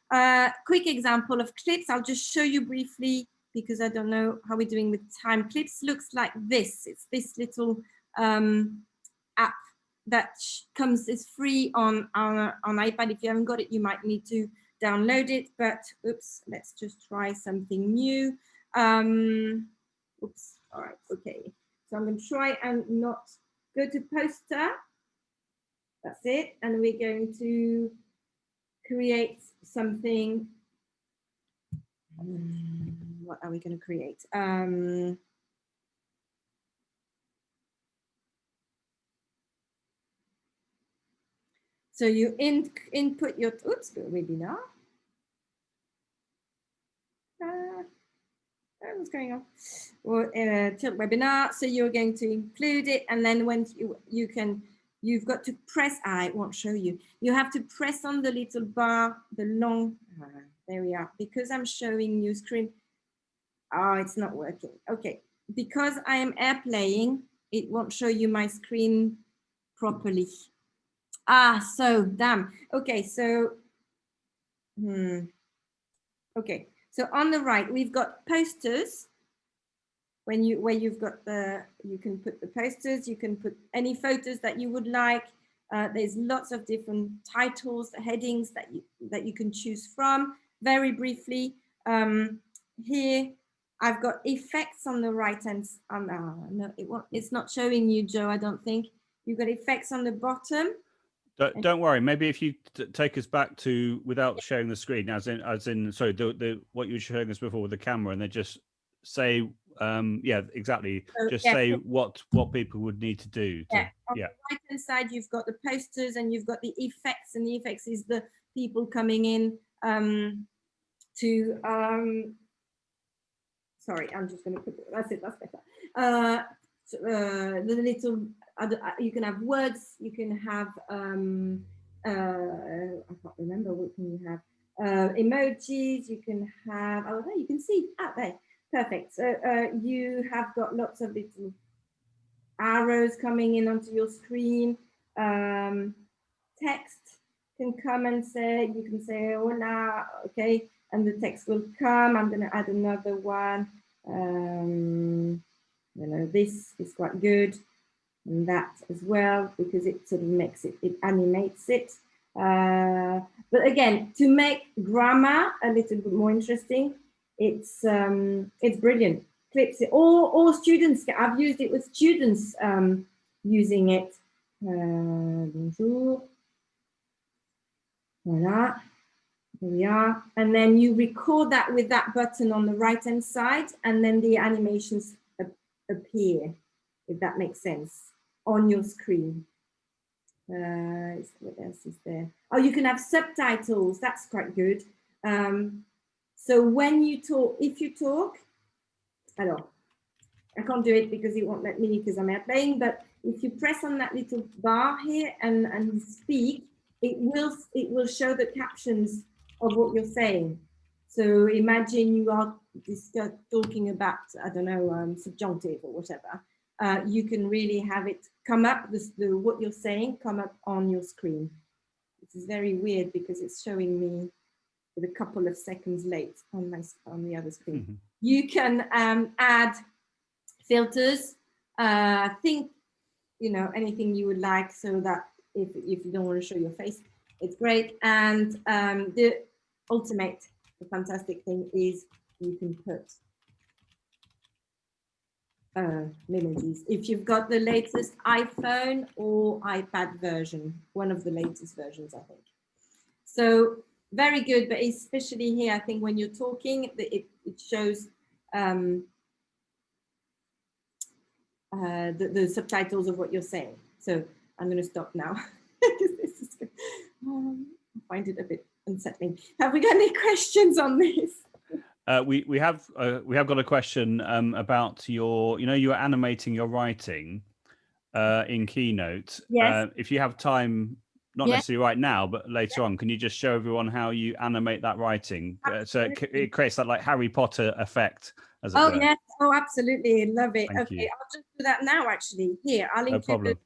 [SPEAKER 3] Quick example of Clips. I'll just show you briefly, because I don't know how we're doing with time. Clips looks like this. It's this little app that is free on iPad. If you haven't got it, you might need to download it. But oops, let's just try something new. Oops, all right, okay. So I'm going to try and not go to poster. That's it. And we're going to create something. what are we going to create? So you input your, oops, webinar. What's going on? Or tilt webinar. So you're going to include it, and then when you've got to press. It won't show you. You have to press on the little bar, the long. There we are. Because I'm showing you screen. Oh, it's not working. Okay, because I am airplaying, it won't show you my screen properly. So damn. Okay, so okay. So on the right, we've got posters. Where you've got you can put the posters, you can put any photos that you would like. There's lots of different titles, headings that you can choose from. Very briefly, here I've got effects on the right hand. No, it's not showing you, Joe. I don't think you've got effects on the bottom.
[SPEAKER 2] Don't worry. Maybe if you take us back to without sharing the screen, as in, sorry, what you were showing us before with the camera, and then just say, yeah, exactly. Just say what people would need to do. On the
[SPEAKER 3] right hand side, you've got the posters and you've got the effects, and the effects is the people coming in to. Sorry, I'm just going to put it. That's it. That's better. The little. You can have words, you can have, I can't remember what can you have, emojis, you can have, oh, there you can see, there, perfect. So you have got lots of little arrows coming in onto your screen. Text can come and say, you can say, hola, okay, and the text will come. I'm going to add another one. This is quite good. And that as well, because it sort of makes it animates it. But again, to make grammar a little bit more interesting, it's brilliant. Clips, or students, I've used it with students using it. Bonjour. Voilà. There we are. And then you record that with that button on the right hand side, and then the animations appear, if that makes sense, on your screen. What else is there? Oh, you can have subtitles. That's quite good. So when you talk, if you talk, I can't do it because it won't let me because I'm airplaying, but if you press on that little bar here and speak, it will show the captions of what you're saying. So imagine you are talking about, I don't know, subjunctive or whatever. You can really have it come up, what you're saying, come up on your screen. This is very weird because it's showing me with a couple of seconds late on the other screen. Mm-hmm. You can add filters. I think, anything you would like, so that if you don't want to show your face, it's great. And the fantastic thing is you can put emojis. If you've got the latest iPhone or iPad version, one of the latest versions, I think. So very good, but especially here, I think when you're talking, it shows the subtitles of what you're saying. So I'm going to stop now because this is I find it a bit unsettling. Have we got any questions on this?
[SPEAKER 2] We have got a question about you're animating your writing in Keynote.
[SPEAKER 3] Yes.
[SPEAKER 2] If you have time, not necessarily right now, but later on, can you just show everyone how you animate that writing? So it creates that like Harry Potter effect, as it were.
[SPEAKER 3] Yes. Oh, absolutely. Love it.
[SPEAKER 2] Thank
[SPEAKER 3] okay,
[SPEAKER 2] you.
[SPEAKER 3] I'll just do that now, actually. Here, I'll include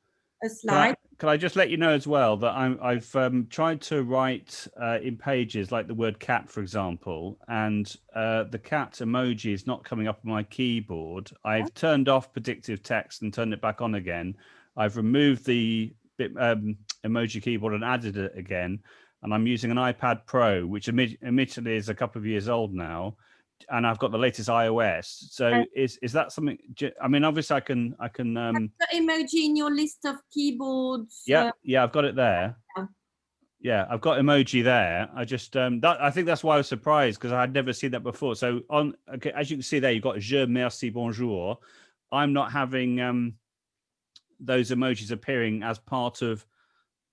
[SPEAKER 3] a slide.
[SPEAKER 2] Can I just let you know as well that I've tried to write in Pages like the word cat, for example, and the cat emoji is not coming up on my keyboard. I've turned off predictive text and turned it back on again. I've removed the emoji keyboard and added it again, and I'm using an iPad Pro, which admittedly is a couple of years old now, and I've got the latest iOS. So is that something? I mean, obviously, I can.
[SPEAKER 3] Have you got emoji in your list of keyboards?
[SPEAKER 2] Yeah, I've got it there. Yeah, I've got emoji there. I just I think that's why I was surprised, because I had never seen that before. So okay, as you can see there, you've got je, merci, bonjour. I'm not having those emojis appearing as part of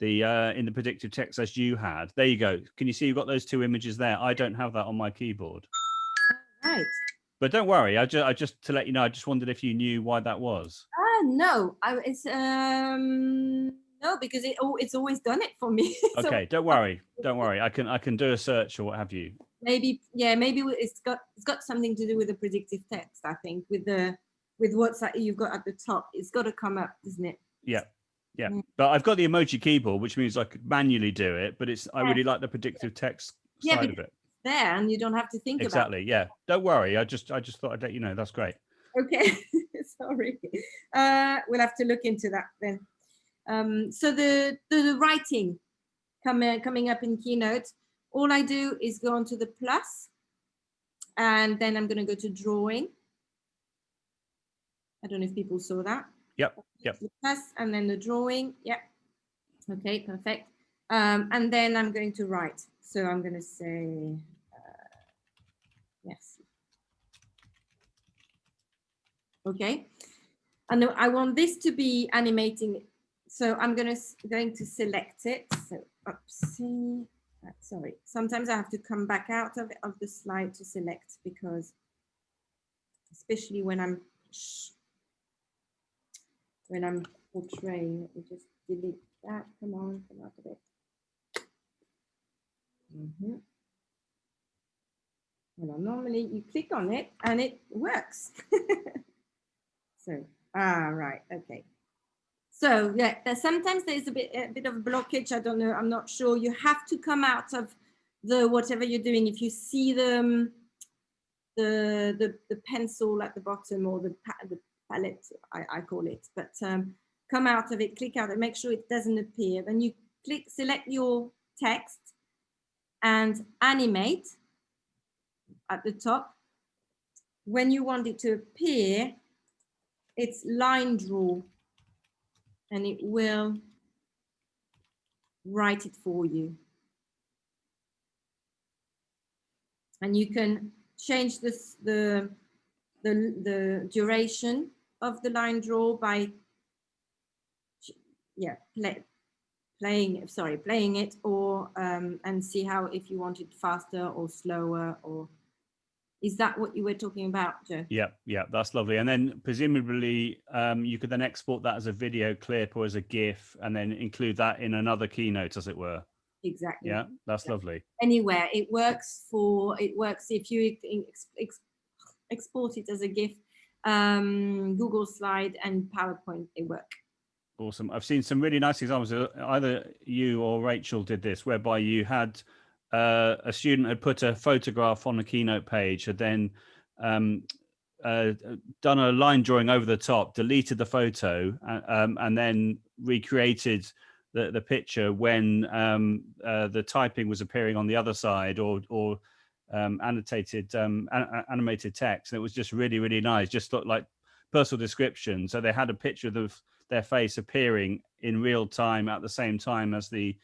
[SPEAKER 2] the in the predictive text as you had. There you go. Can you see you've got those two images there? I don't have that on my keyboard.
[SPEAKER 3] Right.
[SPEAKER 2] But don't worry. I just to let you know, I just wondered if you knew why that was.
[SPEAKER 3] No, it's no, because it's always done it for me.
[SPEAKER 2] Okay, don't worry. I can do a search or what have you.
[SPEAKER 3] Maybe it's got something to do with the predictive text. I think with what's that you've got at the top, it's got to come up, isn't it?
[SPEAKER 2] Yeah. But I've got the emoji keyboard, which means I could manually do it. But I really like the predictive text side of it.
[SPEAKER 3] There, and you don't have to think
[SPEAKER 2] about it. Yeah, don't worry. I just thought I'd let you know. That's great.
[SPEAKER 3] Okay. Sorry. We'll have to look into that then. So the writing coming up in Keynote, all I do is go onto the plus, and then I'm going to go to drawing. I don't know if people saw that.
[SPEAKER 2] Yep.
[SPEAKER 3] The plus and then the drawing. Yep. Okay, perfect. And then I'm going to write. So I'm going to say yes. Okay. And I want this to be animating. So I'm going to select it. So oopsie. Sorry. Sometimes I have to come back out of the slide to select, because especially when I'm portraying, let me just delete that. Come out of it. Well, normally you click on it and it works. So, right, okay. So yeah, sometimes there's a bit of a blockage. I don't know. I'm not sure. You have to come out of the whatever you're doing. If you see the pencil at the bottom, or the palette, I call it. But come out of it, click out it, make sure it doesn't appear. Then you select your text and animate at the top. When you want it to appear, it's line draw, and it will write it for you. And you can change the duration of the line draw by playing it, or and see how, if you want it faster or slower, or is that what you were talking about, Joe?
[SPEAKER 2] Yeah, that's lovely. And then presumably you could then export that as a video clip or as a GIF, and then include that in another Keynote, as it were.
[SPEAKER 3] Exactly.
[SPEAKER 2] Yeah, that's lovely.
[SPEAKER 3] Anywhere it works if you export it as a GIF, Google Slide and PowerPoint, they work.
[SPEAKER 2] Awesome. I've seen some really nice examples. Either you or Rachel did this, whereby you had a student had put a photograph on a Keynote page, had then done a line drawing over the top, deleted the photo, and then recreated the picture when the typing was appearing on the other side, or annotated animated text. And it was just really, really nice. Just looked like personal description. So they had a picture of their face appearing in real time at the same time as the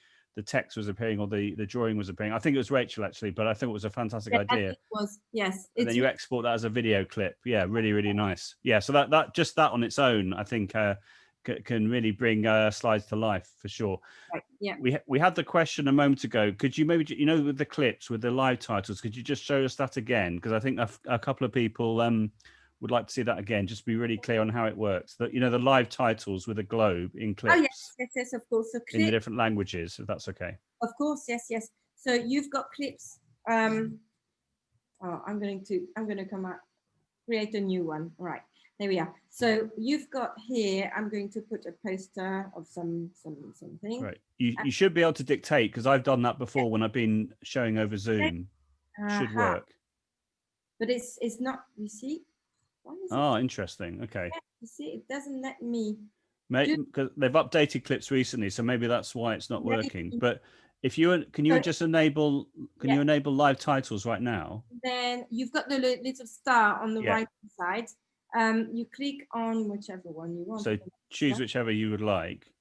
[SPEAKER 2] text was appearing, or the drawing was appearing. I think it was Rachel, actually, but I think it was a fantastic idea.
[SPEAKER 3] It was, yes.
[SPEAKER 2] And then you export that as a video clip. Yeah, really, really nice. Yeah, so that just that on its own, I think can really bring slides to life, for sure.
[SPEAKER 3] Right. Yeah.
[SPEAKER 2] We had the question a moment ago. Could you maybe, with the clips, with the live titles, could you just show us that again? Because I think a couple of people would like to see that again, just to be really clear on how it works. That, the live titles with a globe in clips.
[SPEAKER 3] Oh, yes, of course. So
[SPEAKER 2] in the different languages, if that's okay.
[SPEAKER 3] Of course, yes. So you've got clips. I'm going to come out, create a new one. Right, there we are. So you've got here, I'm going to put a poster of something.
[SPEAKER 2] Right. You should be able to dictate, because I've done that before when I've been showing over Zoom. Should work.
[SPEAKER 3] But it's not, you see?
[SPEAKER 2] Oh, interesting. Okay.
[SPEAKER 3] Yeah, you see, it doesn't let me.
[SPEAKER 2] Maybe because they've updated clips recently, so maybe that's why it's not working. But if you can you enable live titles right now?
[SPEAKER 3] Then you've got the little star on the right side. You click on whichever one you want.
[SPEAKER 2] So choose whichever you would like.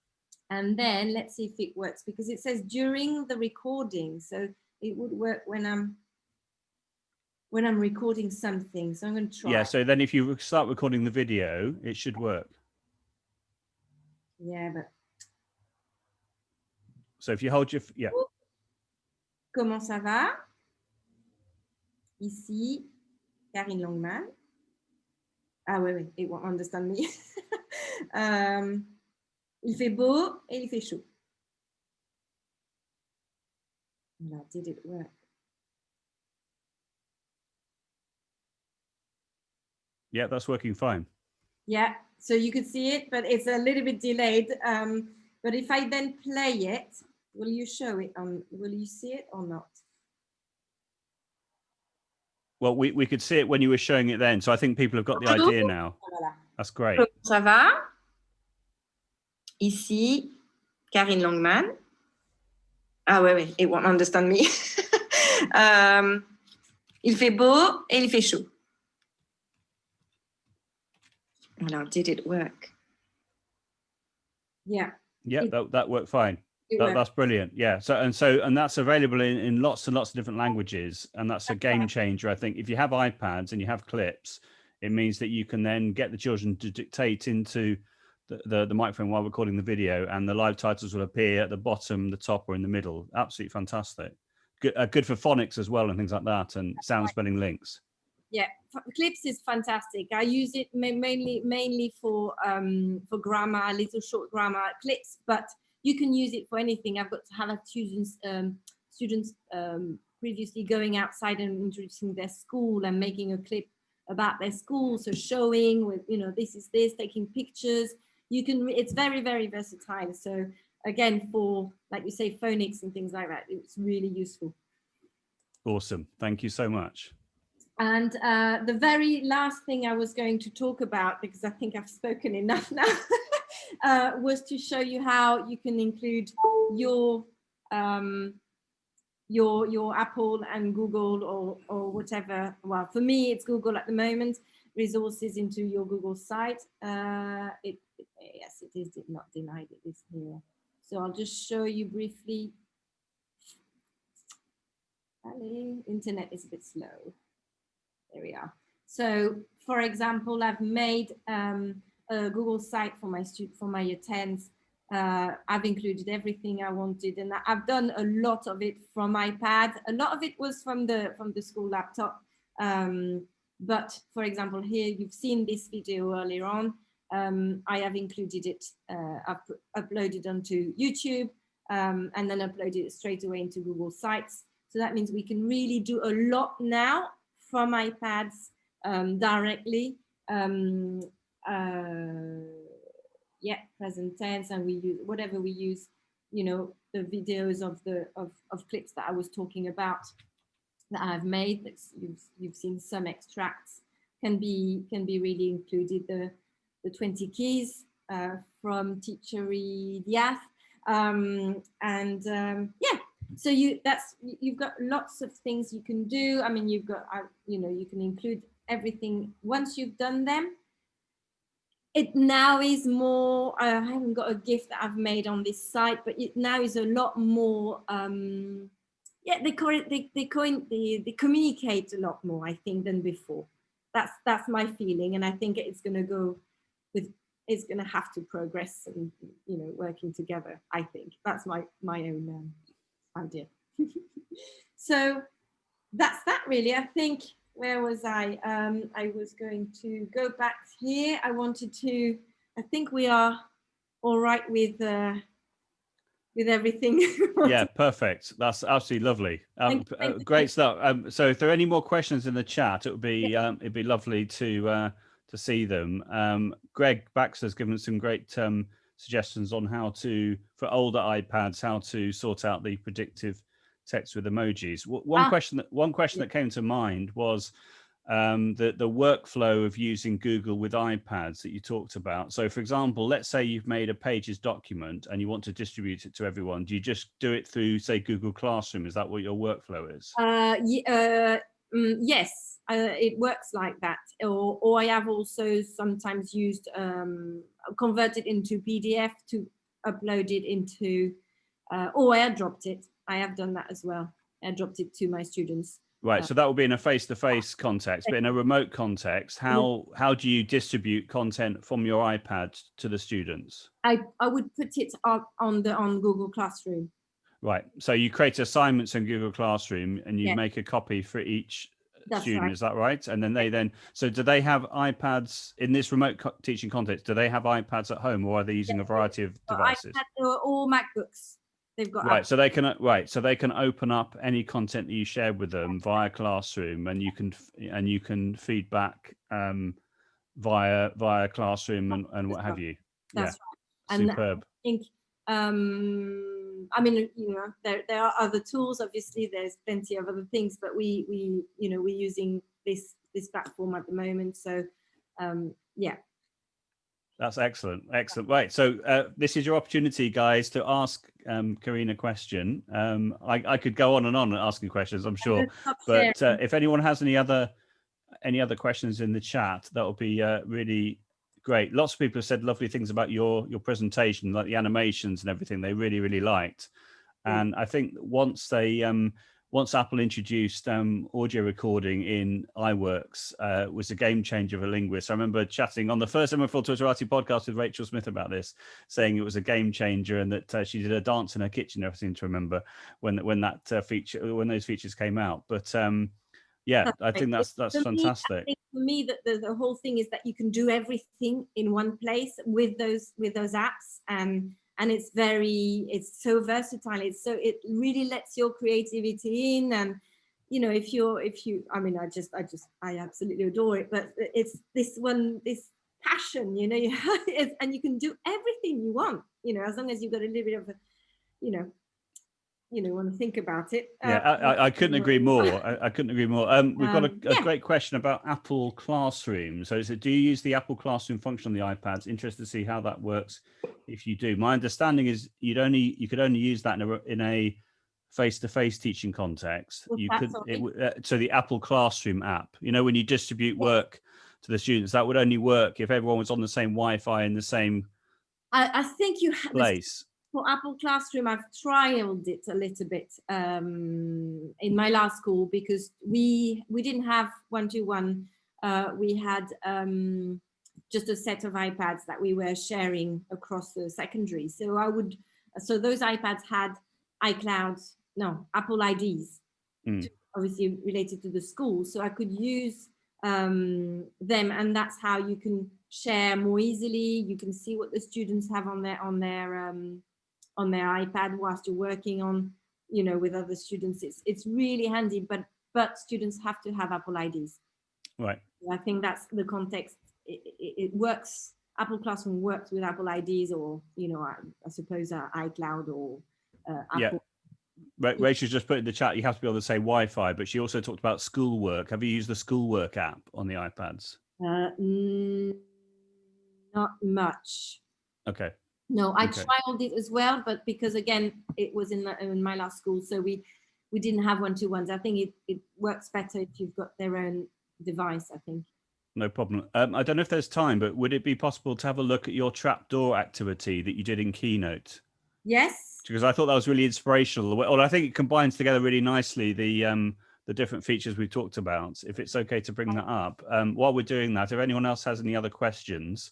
[SPEAKER 3] And then let's see if it works, because it says during the recording. So it would work when I'm recording something. So I'm going to try.
[SPEAKER 2] Yeah, so then if you start recording the video, it should work.
[SPEAKER 3] Yeah, but.
[SPEAKER 2] So if you hold your, yeah.
[SPEAKER 3] Comment ça va? Ici, Karine Longman. Ah oui, it won't understand me. Il fait beau et il fait chaud. Now, did it work?
[SPEAKER 2] Yeah, that's working fine.
[SPEAKER 3] Yeah, so you could see it, but it's a little bit delayed. But if I then play it, will you show it on, will you see it or not?
[SPEAKER 2] Well, we could see it when you were showing it then. So I think people have got the idea now.
[SPEAKER 3] Voilà.
[SPEAKER 2] That's great.
[SPEAKER 6] Ça va? Ici, Karine Longman. Ah ouais, it won't understand me. Il fait beau et il fait chaud. Now, did it work?
[SPEAKER 3] Yeah.
[SPEAKER 2] Yeah, that worked fine. That's brilliant. Yeah. And that's available in lots and lots of different languages. And that's a game changer. I think if you have iPads and you have clips, it means that you can then get the children to dictate into the microphone while recording the video, and the live titles will appear at the bottom, the top, or in the middle. Absolutely fantastic. Good for phonics as well and things like that, and sound spelling links.
[SPEAKER 3] Yeah, Clips is fantastic. I use it mainly for grammar, little short grammar clips, but you can use it for anything. I've got to have students previously going outside and introducing their school and making a clip about their school, so showing with, you know, this is this, taking pictures. You can, it's very, very versatile. So again, for, like you say, phonics and things like that, it's really useful.
[SPEAKER 2] Awesome. Thank you so much.
[SPEAKER 3] And the very last thing I was going to talk about, because I think I've spoken enough now, was to show you how you can include your Apple and Google or whatever. Well, for me, it's Google at the moment. Resources into your Google site. Yes, it is not denied. It is here. So I'll just show you briefly. Internet is a bit slow. There we are. So, for example, I've made a Google site for my attends. I've included everything I wanted, and I've done a lot of it from iPad. A lot of it was from the school laptop. But for example, here you've seen this video earlier on. I have included it. I've uploaded onto YouTube and then uploaded it straight away into Google Sites. So that means we can really do a lot now from iPads directly. Yeah, present tense, and we use whatever we use, you know, the videos of clips that I was talking about that I've made. That you've seen some extracts can be really included. The 20 keys from Teachery Diath, yeah. So you've got lots of things you can do. I mean, you've got you know, you can include everything once you've done them. It now is more, I haven't got a GIF that I've made on this site, but it now is a lot more, yeah, they communicate a lot more, I think, than before. That's my feeling. And I think it's going to go with, it's going to have to progress and, you know, working together, I think. That's my own idea. So that's that really, I think. Where was I? I was going to go back here. I wanted to, I think we are all right with everything.
[SPEAKER 2] Yeah, perfect. That's absolutely lovely. Great stuff. So if there are any more questions in the chat, it'd be lovely to see them. Greg Baxter's given some great suggestions on how to, for older iPads, how to sort out the predictive text with emojis. One question that came to mind was the workflow of using Google with iPads that you talked about. So for example, let's say you've made a Pages document and you want to distribute it to everyone. Do you just do it through, say, Google Classroom? Is that what your workflow is?
[SPEAKER 3] Yes, it works like that. Or I have also sometimes used converted into PDF to upload it into, or airdropped it. I have done that as well. Airdropped it to my students.
[SPEAKER 2] Right, so that will be in a face-to-face context, but in a remote context, how do you distribute content from your iPad to the students?
[SPEAKER 3] I would put it on Google Classroom.
[SPEAKER 2] Right, so you create assignments in Google Classroom and you make a copy for each student, is that right? And then so do they have iPads in this remote teaching context? Do they have iPads at home, or are they using a variety of devices?
[SPEAKER 3] iPads or MacBooks. They've got
[SPEAKER 2] right, so they can open up any content that you share with them via Classroom, and you can feedback via Classroom and what have you.
[SPEAKER 3] That's
[SPEAKER 2] right.
[SPEAKER 3] And
[SPEAKER 2] superb.
[SPEAKER 3] I think I mean, there are other tools. Obviously, there's plenty of other things, but we're using this platform at the moment. So yeah.
[SPEAKER 2] That's excellent. Right. So this is your opportunity, guys, to ask Karine a question. I could go on and on asking questions, I'm sure. But if anyone has any other questions in the chat, that would be really great. Lots of people have said lovely things about your presentation, like the animations and everything. They really, really liked. And I think once Apple introduced audio recording in iWorks, was a game changer for linguists. I remember chatting on the first MFL Twitterati podcast with Rachel Smith about this, saying it was a game changer, and that she did a dance in her kitchen. I seem to remember when those features came out. But yeah, I think that's fantastic.
[SPEAKER 3] I think for me, that the whole thing is that you can do everything in one place with those apps, and it's so versatile. It really lets your creativity in, and I absolutely adore it. But it's this passion, and you can do everything you want, as long as you've got a little bit of want to think about it.
[SPEAKER 2] I couldn't agree more. I couldn't agree more. We've got a great question about Apple Classroom. So do you use the Apple Classroom function on the iPads? Interested to see how that works if you do. My understanding is you could only use that in a face-to-face teaching context. So the Apple Classroom app, when you distribute work to the students, that would only work if everyone was on the same Wi-Fi in the same
[SPEAKER 3] I think you have
[SPEAKER 2] place.
[SPEAKER 3] For Apple Classroom, I've trialed it a little bit in my last school, because we didn't have one-to-one. We had just a set of iPads that we were sharing across the secondary. So those iPads had Apple IDs, obviously related to the school. So I could use them, and that's how you can share more easily. You can see what the students have on their iPad whilst you're working on, with other students. It's really handy, but students have to have Apple IDs.
[SPEAKER 2] Right.
[SPEAKER 3] I think that's the context. It works. Apple Classroom works with Apple IDs, or I suppose iCloud or Apple.
[SPEAKER 2] Yeah. Rachel's just put in the chat, you have to be able to say Wi-Fi, but she also talked about schoolwork. Have you used the schoolwork app on the iPads?
[SPEAKER 3] Not much.
[SPEAKER 2] Okay.
[SPEAKER 3] No, I trialed it as well, but because again, it was in my last school, so we didn't have one-to-ones. I think it works better if you've got their own device, I think.
[SPEAKER 2] No problem. I don't know if there's time, but would it be possible to have a look at your Trapdoor activity that you did in Keynote? Yes. Because I thought that was really inspirational. Well, I think it combines together really nicely the different features we've talked about. If it's okay to bring that up. While we're doing that, if anyone else has any other questions,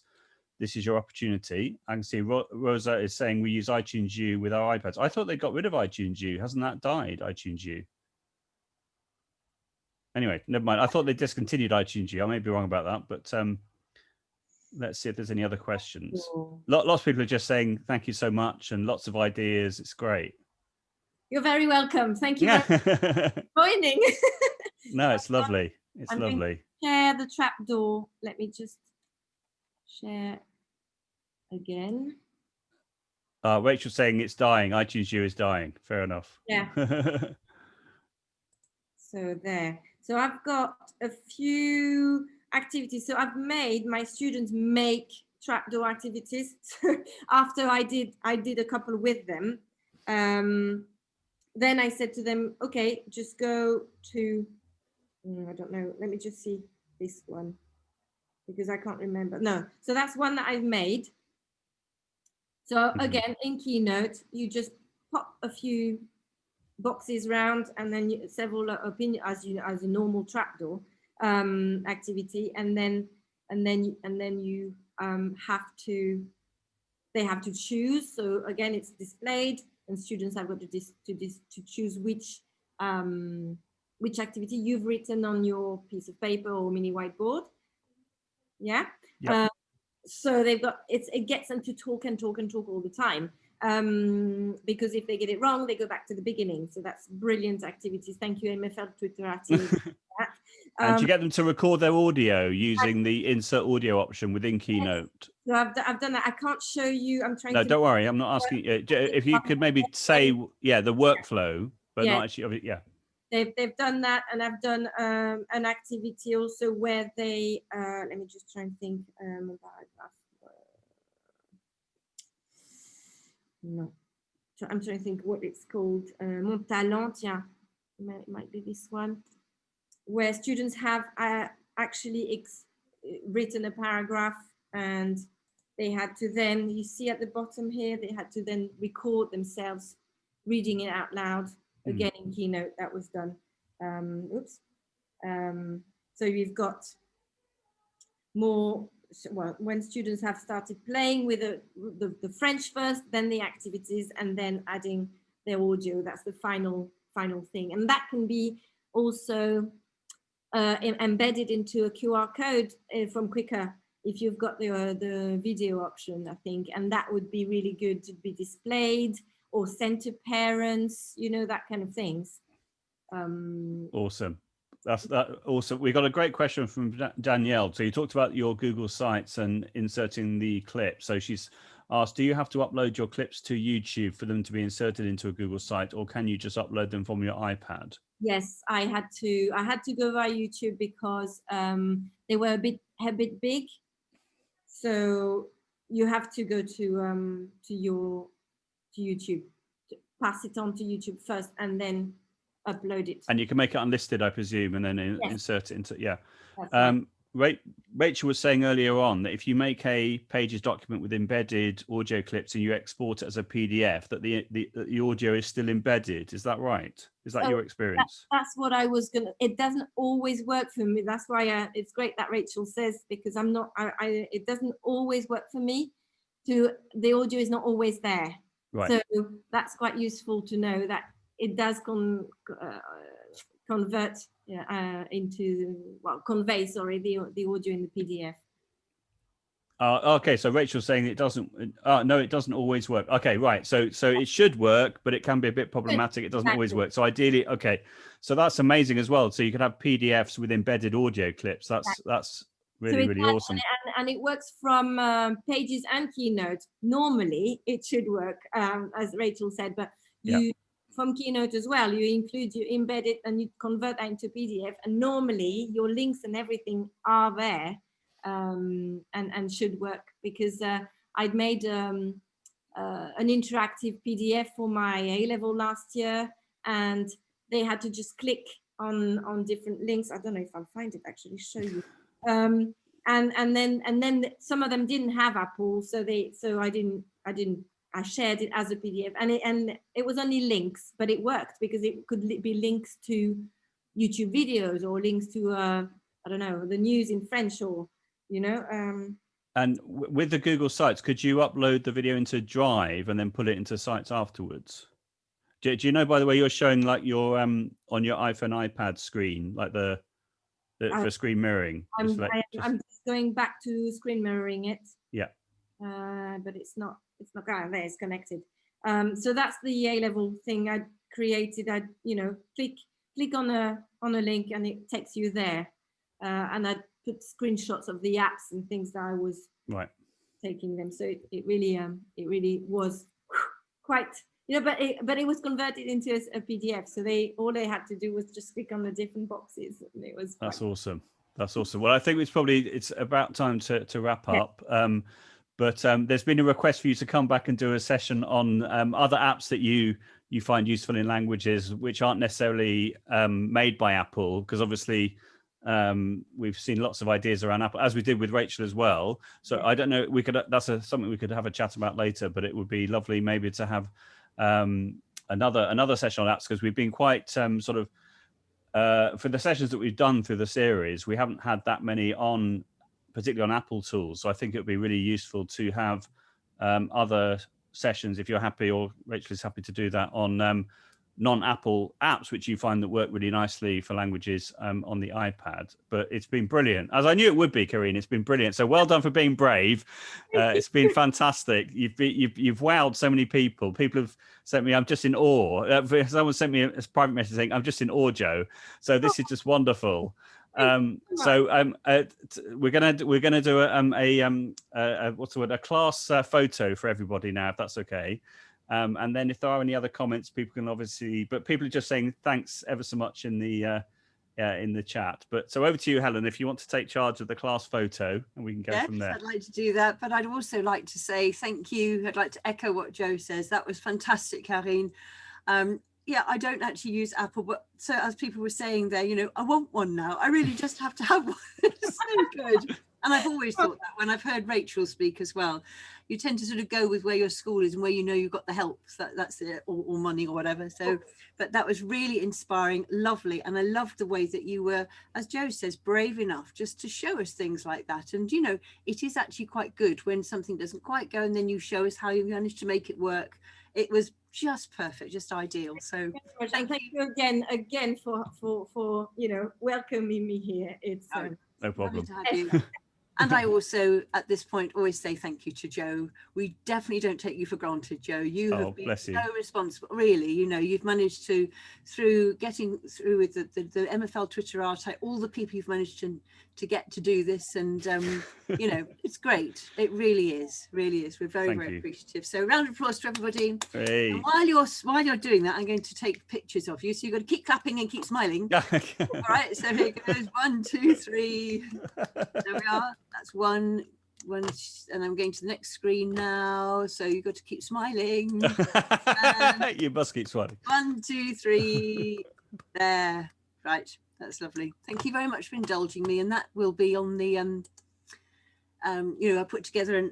[SPEAKER 2] this is your opportunity. I can see Rosa is saying we use iTunes U with our iPads. I thought they got rid of iTunes U. Hasn't that died, iTunes U? Anyway, never mind. I thought they discontinued iTunes U. I may be wrong about that, but let's see if there's any other questions. Lots of people are just saying thank you so much and lots of ideas. It's great.
[SPEAKER 3] You're very welcome. Thank you for joining.
[SPEAKER 2] No, it's lovely. It's lovely.
[SPEAKER 3] Going to share the Trapdoor. Let me just share again.
[SPEAKER 2] Rachel's saying it's dying. iTunes U is dying. Fair enough.
[SPEAKER 3] Yeah. So there. So I've got a few activities. So I've made my students make Trapdoor activities. After I did a couple with them. Then I said to them, okay, just go to, I don't know. Let me just see this one, because I can't remember. No. So that's one that I've made. So again, in Keynote, you just pop a few boxes round, and then several opinion as a normal trapdoor activity, and then you they have to choose. So again, it's displayed, and students have got to choose which activity you've written on your piece of paper or mini whiteboard. Yeah.
[SPEAKER 2] Yep.
[SPEAKER 3] So they've got it gets them to talk and talk and talk all the time, because if they get it wrong, they go back to the beginning. So that's brilliant activities. Thank you, MFL Twitter Activities.
[SPEAKER 2] And you get them to record their audio using the insert audio option within Keynote.
[SPEAKER 3] So I've done that. I can't show you. I'm trying.
[SPEAKER 2] No,
[SPEAKER 3] to
[SPEAKER 2] don't worry. I'm not asking. If you could maybe say, the workflow, but not actually. Yeah.
[SPEAKER 3] They've done that, and I've done an activity also where they let me just try and think no, I'm trying to think what it's called. Mon talent, yeah, it might be this one, where students have actually written a paragraph, and they had to then, you see at the bottom here, they had to then record themselves reading it out loud. Again, in Keynote, that was done. So you've got more, well, when students have started playing with the French first, then the activities, and then adding their audio. That's the final thing. And that can be also embedded into a QR code from Qwiqr, if you've got the video option, I think. And that would be really good to be displayed or sent to parents, that kind of things.
[SPEAKER 2] Awesome. That's awesome. We got a great question from Danielle. So you talked about your Google Sites and inserting the clip. So she's asked, do you have to upload your clips to YouTube for them to be inserted into a Google site, or can you just upload them from your iPad?
[SPEAKER 3] Yes, I had to go via YouTube because they were a bit big. So you have to go to YouTube, pass it on to YouTube first, and then upload it.
[SPEAKER 2] And you can make it unlisted, I presume, and then insert it into,
[SPEAKER 3] Right.
[SPEAKER 2] Rachel was saying earlier on that if you make a Pages document with embedded audio clips and you export it as a PDF, that the audio is still embedded. Is that right? Is that your experience?
[SPEAKER 3] That's what I was gonna. It doesn't always work for me. That's why it's great that Rachel says, because I'm not. It doesn't always work for me. The audio is not always there.
[SPEAKER 2] Right.
[SPEAKER 3] So that's quite useful to know that it does convert convey the audio in the PDF.
[SPEAKER 2] Okay, so Rachel's saying it doesn't. No, it doesn't always work. Okay, right. So it should work, but it can be a bit problematic. It doesn't always work. So ideally, okay. So that's amazing as well. So you can have PDFs with embedded audio clips. That's really awesome.
[SPEAKER 3] And it works from Pages and Keynote. Normally, it should work, as Rachel said, but from Keynote as well, you embed it and you convert that into PDF, and normally your links and everything are there, and should work, because I'd made an interactive PDF for my A-level last year, and they had to just click on different links. I don't know if I'll find it, actually show you. And then some of them didn't have Apple, so I shared it as a PDF, and it was only links, but it worked because it could be links to YouTube videos or links to I don't know, the news in French, or
[SPEAKER 2] And with the Google Sites, could you upload the video into Drive and then put it into Sites afterwards? Do you know, by the way, you're showing like your on your iPhone iPad screen, like for screen mirroring?
[SPEAKER 3] I'm just going back to screen mirroring it.
[SPEAKER 2] Yeah.
[SPEAKER 3] But it's not there, it's connected. So that's the A-level thing I created. I click on a link and it takes you there, and I put screenshots of the apps and things that I was taking them. So it really was quite, but it was converted into a PDF. So all they had to do was just click on the different boxes, and it was
[SPEAKER 2] awesome. That's awesome. Well, I think it's about time to wrap up. But there's been a request for you to come back and do a session on other apps that you find useful in languages which aren't necessarily made by Apple, because obviously we've seen lots of ideas around Apple, as we did with Rachel as well. So I don't know, that's something we could have a chat about later, but it would be lovely maybe to have another session on apps, because we've been quite sort of, for the sessions that we've done through the series, we haven't had that many on, particularly on Apple tools. So I think it would be really useful to have other sessions, if you're happy, or Rachel is happy to do that, on non-Apple apps, which you find that work really nicely for languages on the iPad. But it's been brilliant, as I knew it would be, Karine. It's been brilliant. So well done for being brave. It's been fantastic. You've wowed so many people. People have sent me, I'm just in awe. Someone sent me a private message saying, I'm just in awe, Joe. So this is just wonderful. So we're gonna do a class photo for everybody now, if that's okay. And then if there are any other comments, people can obviously, but people are just saying thanks ever so much in the chat. But so over to you, Helen, if you want to take charge of the class photo, and we can go from there.
[SPEAKER 1] I'd like to do that, but I'd also like to say thank you. I'd like to echo what Joe says. That was fantastic, Karine. Yeah, I don't actually use Apple, but so as people were saying there, you know, I want one now. I really just have to have one. It's so good. And I've always thought that when I've heard Rachel speak as well, you tend to sort of go with where your school is and where you know you've got the help, that's it, or money or whatever. So, but that was really inspiring, lovely. And I loved the way that you were, as Joe says, brave enough just to show us things like that. And, you know, it is actually quite good when something doesn't quite go and then you show us how you managed to make it work. It was just perfect, just ideal. So
[SPEAKER 3] thank you again for you know, welcoming me here. It's
[SPEAKER 2] no problem.
[SPEAKER 1] To have you. And I also, at this point, always say thank you to Joe. We definitely don't take you for granted, Joe. You have been so responsible. Really, you know, you've managed to, through getting through with the MFL Twitter archive, all the people you've managed to get to do this, and you know, it's great. It really is, really is. We're very, very appreciative. So, round of applause to everybody.
[SPEAKER 2] Hey.
[SPEAKER 1] And while you're doing that, I'm going to take pictures of you. So you've got to keep clapping and keep smiling. All right. So here goes 1, 2, 3. There we are. That's one, and I'm going to the next screen now. So you've got to keep smiling.
[SPEAKER 2] You must keep smiling.
[SPEAKER 1] 1, 2, 3. There. Right. That's lovely. Thank you very much for indulging me. And that will be on the, you know, I put together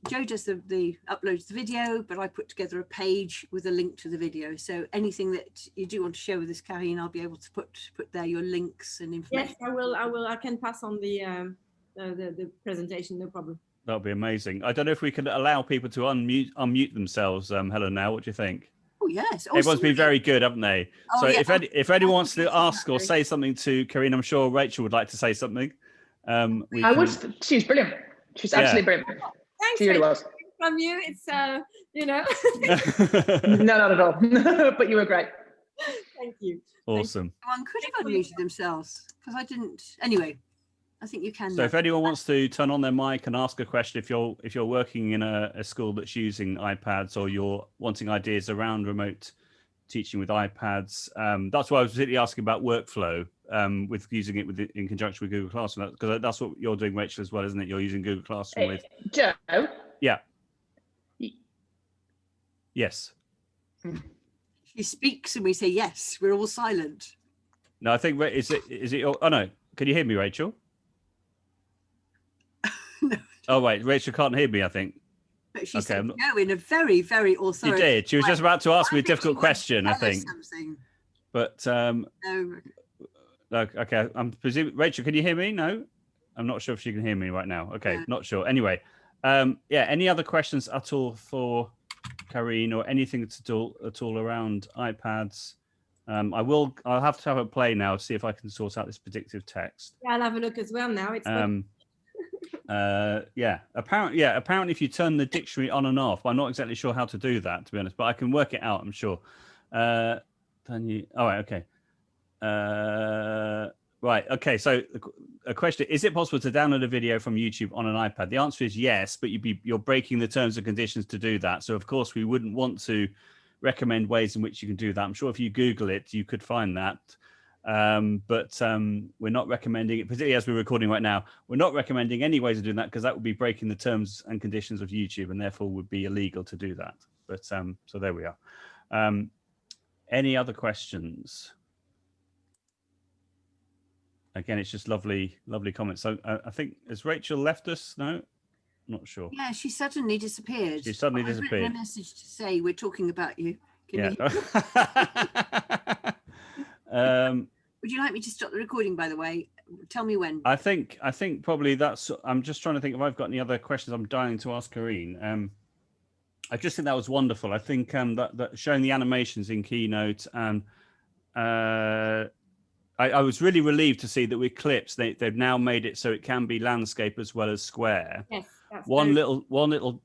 [SPEAKER 1] Joe does the uploads the video, but I put together a page with a link to the video. So anything that you do want to share with us, Karine, I'll be able to put there your links and information.
[SPEAKER 3] Yes, I will. I can pass on the presentation, no problem.
[SPEAKER 2] That'll be amazing. I don't know if we could allow people to unmute themselves, Helen, now. What do you think?
[SPEAKER 1] Oh, yes.
[SPEAKER 2] Everyone's been very good, haven't they?
[SPEAKER 1] Oh,
[SPEAKER 2] so
[SPEAKER 1] yeah.
[SPEAKER 2] if anyone wants to ask or say something to Karine, I'm sure Rachel would like to say something.
[SPEAKER 7] She's brilliant. She's absolutely brilliant.
[SPEAKER 3] Thanks,
[SPEAKER 7] she really was.
[SPEAKER 3] From you, it's you know.
[SPEAKER 7] No, not at all. But you were great.
[SPEAKER 3] Thank you.
[SPEAKER 2] Awesome.
[SPEAKER 1] One could have unmuted themselves because I didn't. Anyway, I think you can.
[SPEAKER 2] So if anyone wants to turn on their mic and ask a question, if you're working in a school that's using iPads, or you're wanting ideas around remote teaching with iPads, that's why I was particularly asking about workflow with using it in conjunction with Google Classroom, because that's what you're doing, Rachel, as well, isn't it? You're using Google Classroom with
[SPEAKER 7] Joe.
[SPEAKER 2] Yeah. Yes.
[SPEAKER 1] She speaks and we say yes. We're all silent.
[SPEAKER 2] No, I think is it? Oh no, can you hear me, Rachel?
[SPEAKER 1] No.
[SPEAKER 2] Oh wait, Rachel can't hear me, I think.
[SPEAKER 1] But she said no in a very, very authoritative.
[SPEAKER 2] She did. She was just about to ask me a difficult question, I think.
[SPEAKER 1] Something.
[SPEAKER 2] But
[SPEAKER 1] no.
[SPEAKER 2] Okay, I'm presuming. Rachel, can you hear me? No, I'm not sure if she can hear me right now. Okay, not sure. Anyway, yeah. Any other questions at all for Karine, or anything at all around iPads? I'll have to have a play now to see if I can sort out this predictive text.
[SPEAKER 3] Yeah, I'll have a look as well now. It's
[SPEAKER 2] apparently if you turn the dictionary on and off, I'm not exactly sure how to do that, to be honest, but I can work it out, I'm sure. All right, okay. Right, okay, so a question, is it possible to download a video from YouTube on an iPad? The answer is yes, but you're breaking the terms and conditions to do that. So of course we wouldn't want to recommend ways in which you can do that. I'm sure if you Google it, you could find that. But we're not recommending it, particularly as we're recording right now. We're not recommending any ways of doing that, because that would be breaking the terms and conditions of YouTube, and therefore would be illegal to do that. But so there we are. Any other questions? again, it's just lovely comments. So I think, has Rachel left us? No, not sure.
[SPEAKER 1] Yeah, she suddenly disappeared.
[SPEAKER 2] She suddenly
[SPEAKER 1] I've written
[SPEAKER 2] disappeared.
[SPEAKER 1] a message to say we're talking about you. Can you? Would you like me to stop the recording, by the way? Tell me when.
[SPEAKER 2] I think probably that's, I'm just trying to think if I've got any other questions I'm dying to ask Karine. I just think that was wonderful. I think that showing the animations in Keynote, and I was really relieved to see that with clips, they've now made it so it can be landscape as well as square.
[SPEAKER 3] Yes, that's
[SPEAKER 2] One little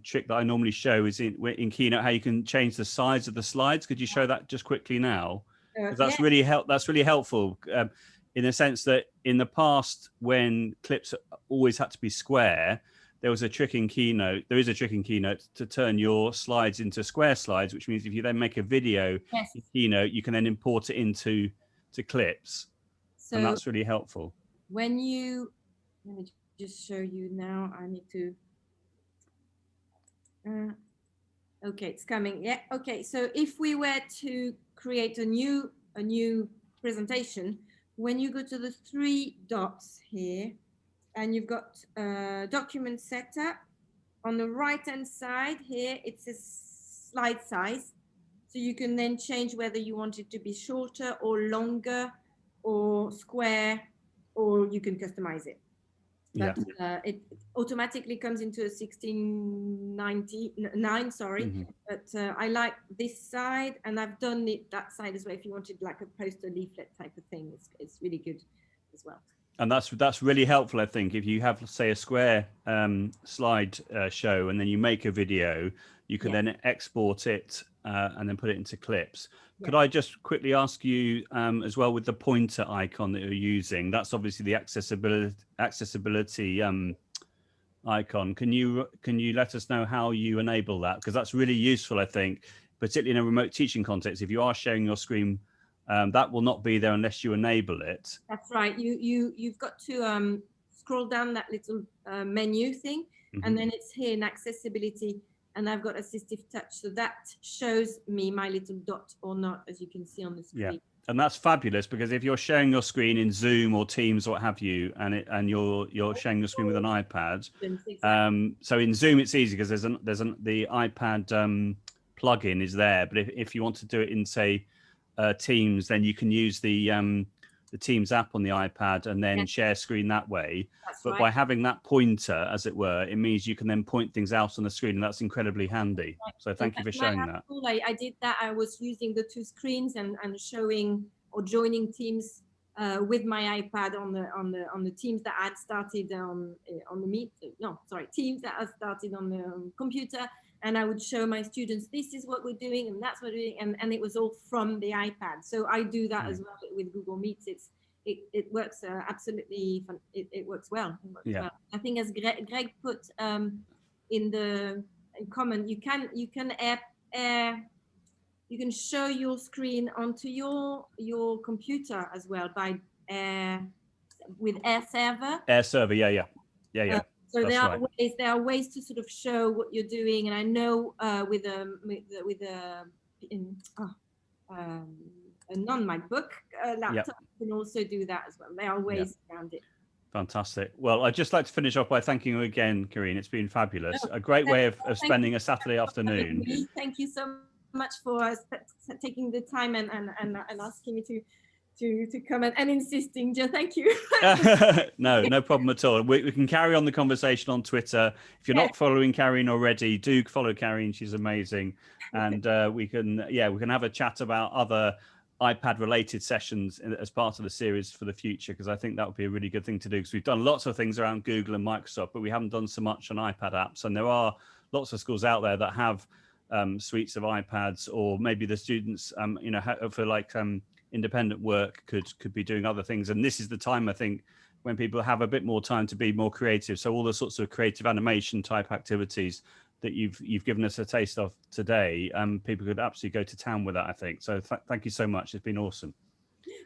[SPEAKER 2] trick that I normally show is in Keynote how you can change the size of the slides. Could you show that just quickly now? Because that's really helpful in the sense that in the past, when clips always had to be square, there was a trick in Keynote. There is a trick in Keynote to turn your slides into square slides, which means if you then make a video in Keynote, you can then import it into clips, and that's really helpful.
[SPEAKER 3] When you, let me just show you now. I need to. Okay, it's coming. Yeah. Okay. So if we were to create a new presentation, when you go to the 3 dots here, and you've got document setup on the right hand side here, it says slide size. So you can then change whether you want it to be shorter or longer or square, or you can customize it. But it automatically comes into a 1699, sorry. But I like this side, and I've done it that side as well. If you wanted like a poster leaflet type of thing, it's really good as well.
[SPEAKER 2] And that's really helpful, I think. If you have, say, a square slide show, and then you make a video, you can then export it and then put it into clips. Could I just quickly ask you as well, with the pointer icon that you're using, that's obviously the accessibility icon. Can you let us know how you enable that? Because that's really useful, I think, particularly in a remote teaching context. If you are sharing your screen, that will not be there unless you enable it.
[SPEAKER 3] That's right. You've got to scroll down that little menu thing, and then it's here in accessibility. And I've got Assistive Touch, so that shows me my little dot or not, as you can see on the screen.
[SPEAKER 2] Yeah, and that's fabulous, because if you're sharing your screen in Zoom or Teams or what have you, and you're sharing your screen with an iPad, so in Zoom it's easy because the iPad plugin is there. But if you want to do it in, say, Teams, then you can use the Teams app on the iPad and then share screen that way. But by having that pointer, as it were, it means you can then point things out on the screen, and that's incredibly handy. So thank you for showing that.
[SPEAKER 3] I did that. I was using the 2 screens and showing or joining Teams with my iPad on the Teams that I had started on the Meet. No, sorry, Teams that I started on the computer. And I would show my students, this is what we're doing, and that's what we're doing, and it was all from the iPad. So I do that as well with Google Meets. It works absolutely fun. It works well. Well. I think, as Greg put in the comment, you can show your screen onto your computer as well by with Air Server.
[SPEAKER 2] Air Server, yeah.
[SPEAKER 3] So there are ways to sort of show what you're doing, and I know with a non-MacBook laptop, you can also do that as well. There are ways around it.
[SPEAKER 2] Fantastic. Well, I'd just like to finish off by thanking you again, Karine. It's been fabulous. A great way of spending a Saturday afternoon.
[SPEAKER 3] Thank you so much for taking the time and asking me to come and insisting. Joe, thank you.
[SPEAKER 2] No problem at all. We can carry on the conversation on Twitter. If you're not following Karine already, do follow Karine. She's amazing. And we can have a chat about other iPad related sessions as part of the series for the future, because I think that would be a really good thing to do, because we've done lots of things around Google and Microsoft, but we haven't done so much on iPad apps. And there are lots of schools out there that have suites of iPads, or maybe the students for like independent work could be doing other things. And this is the time, I think, when people have a bit more time to be more creative. So all the sorts of creative animation type activities that you've given us a taste of today, people could absolutely go to town with that, I think. So thank you so much. It's been awesome.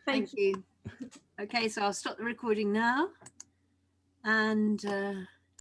[SPEAKER 1] Thank you. Okay, so I'll stop the recording now, and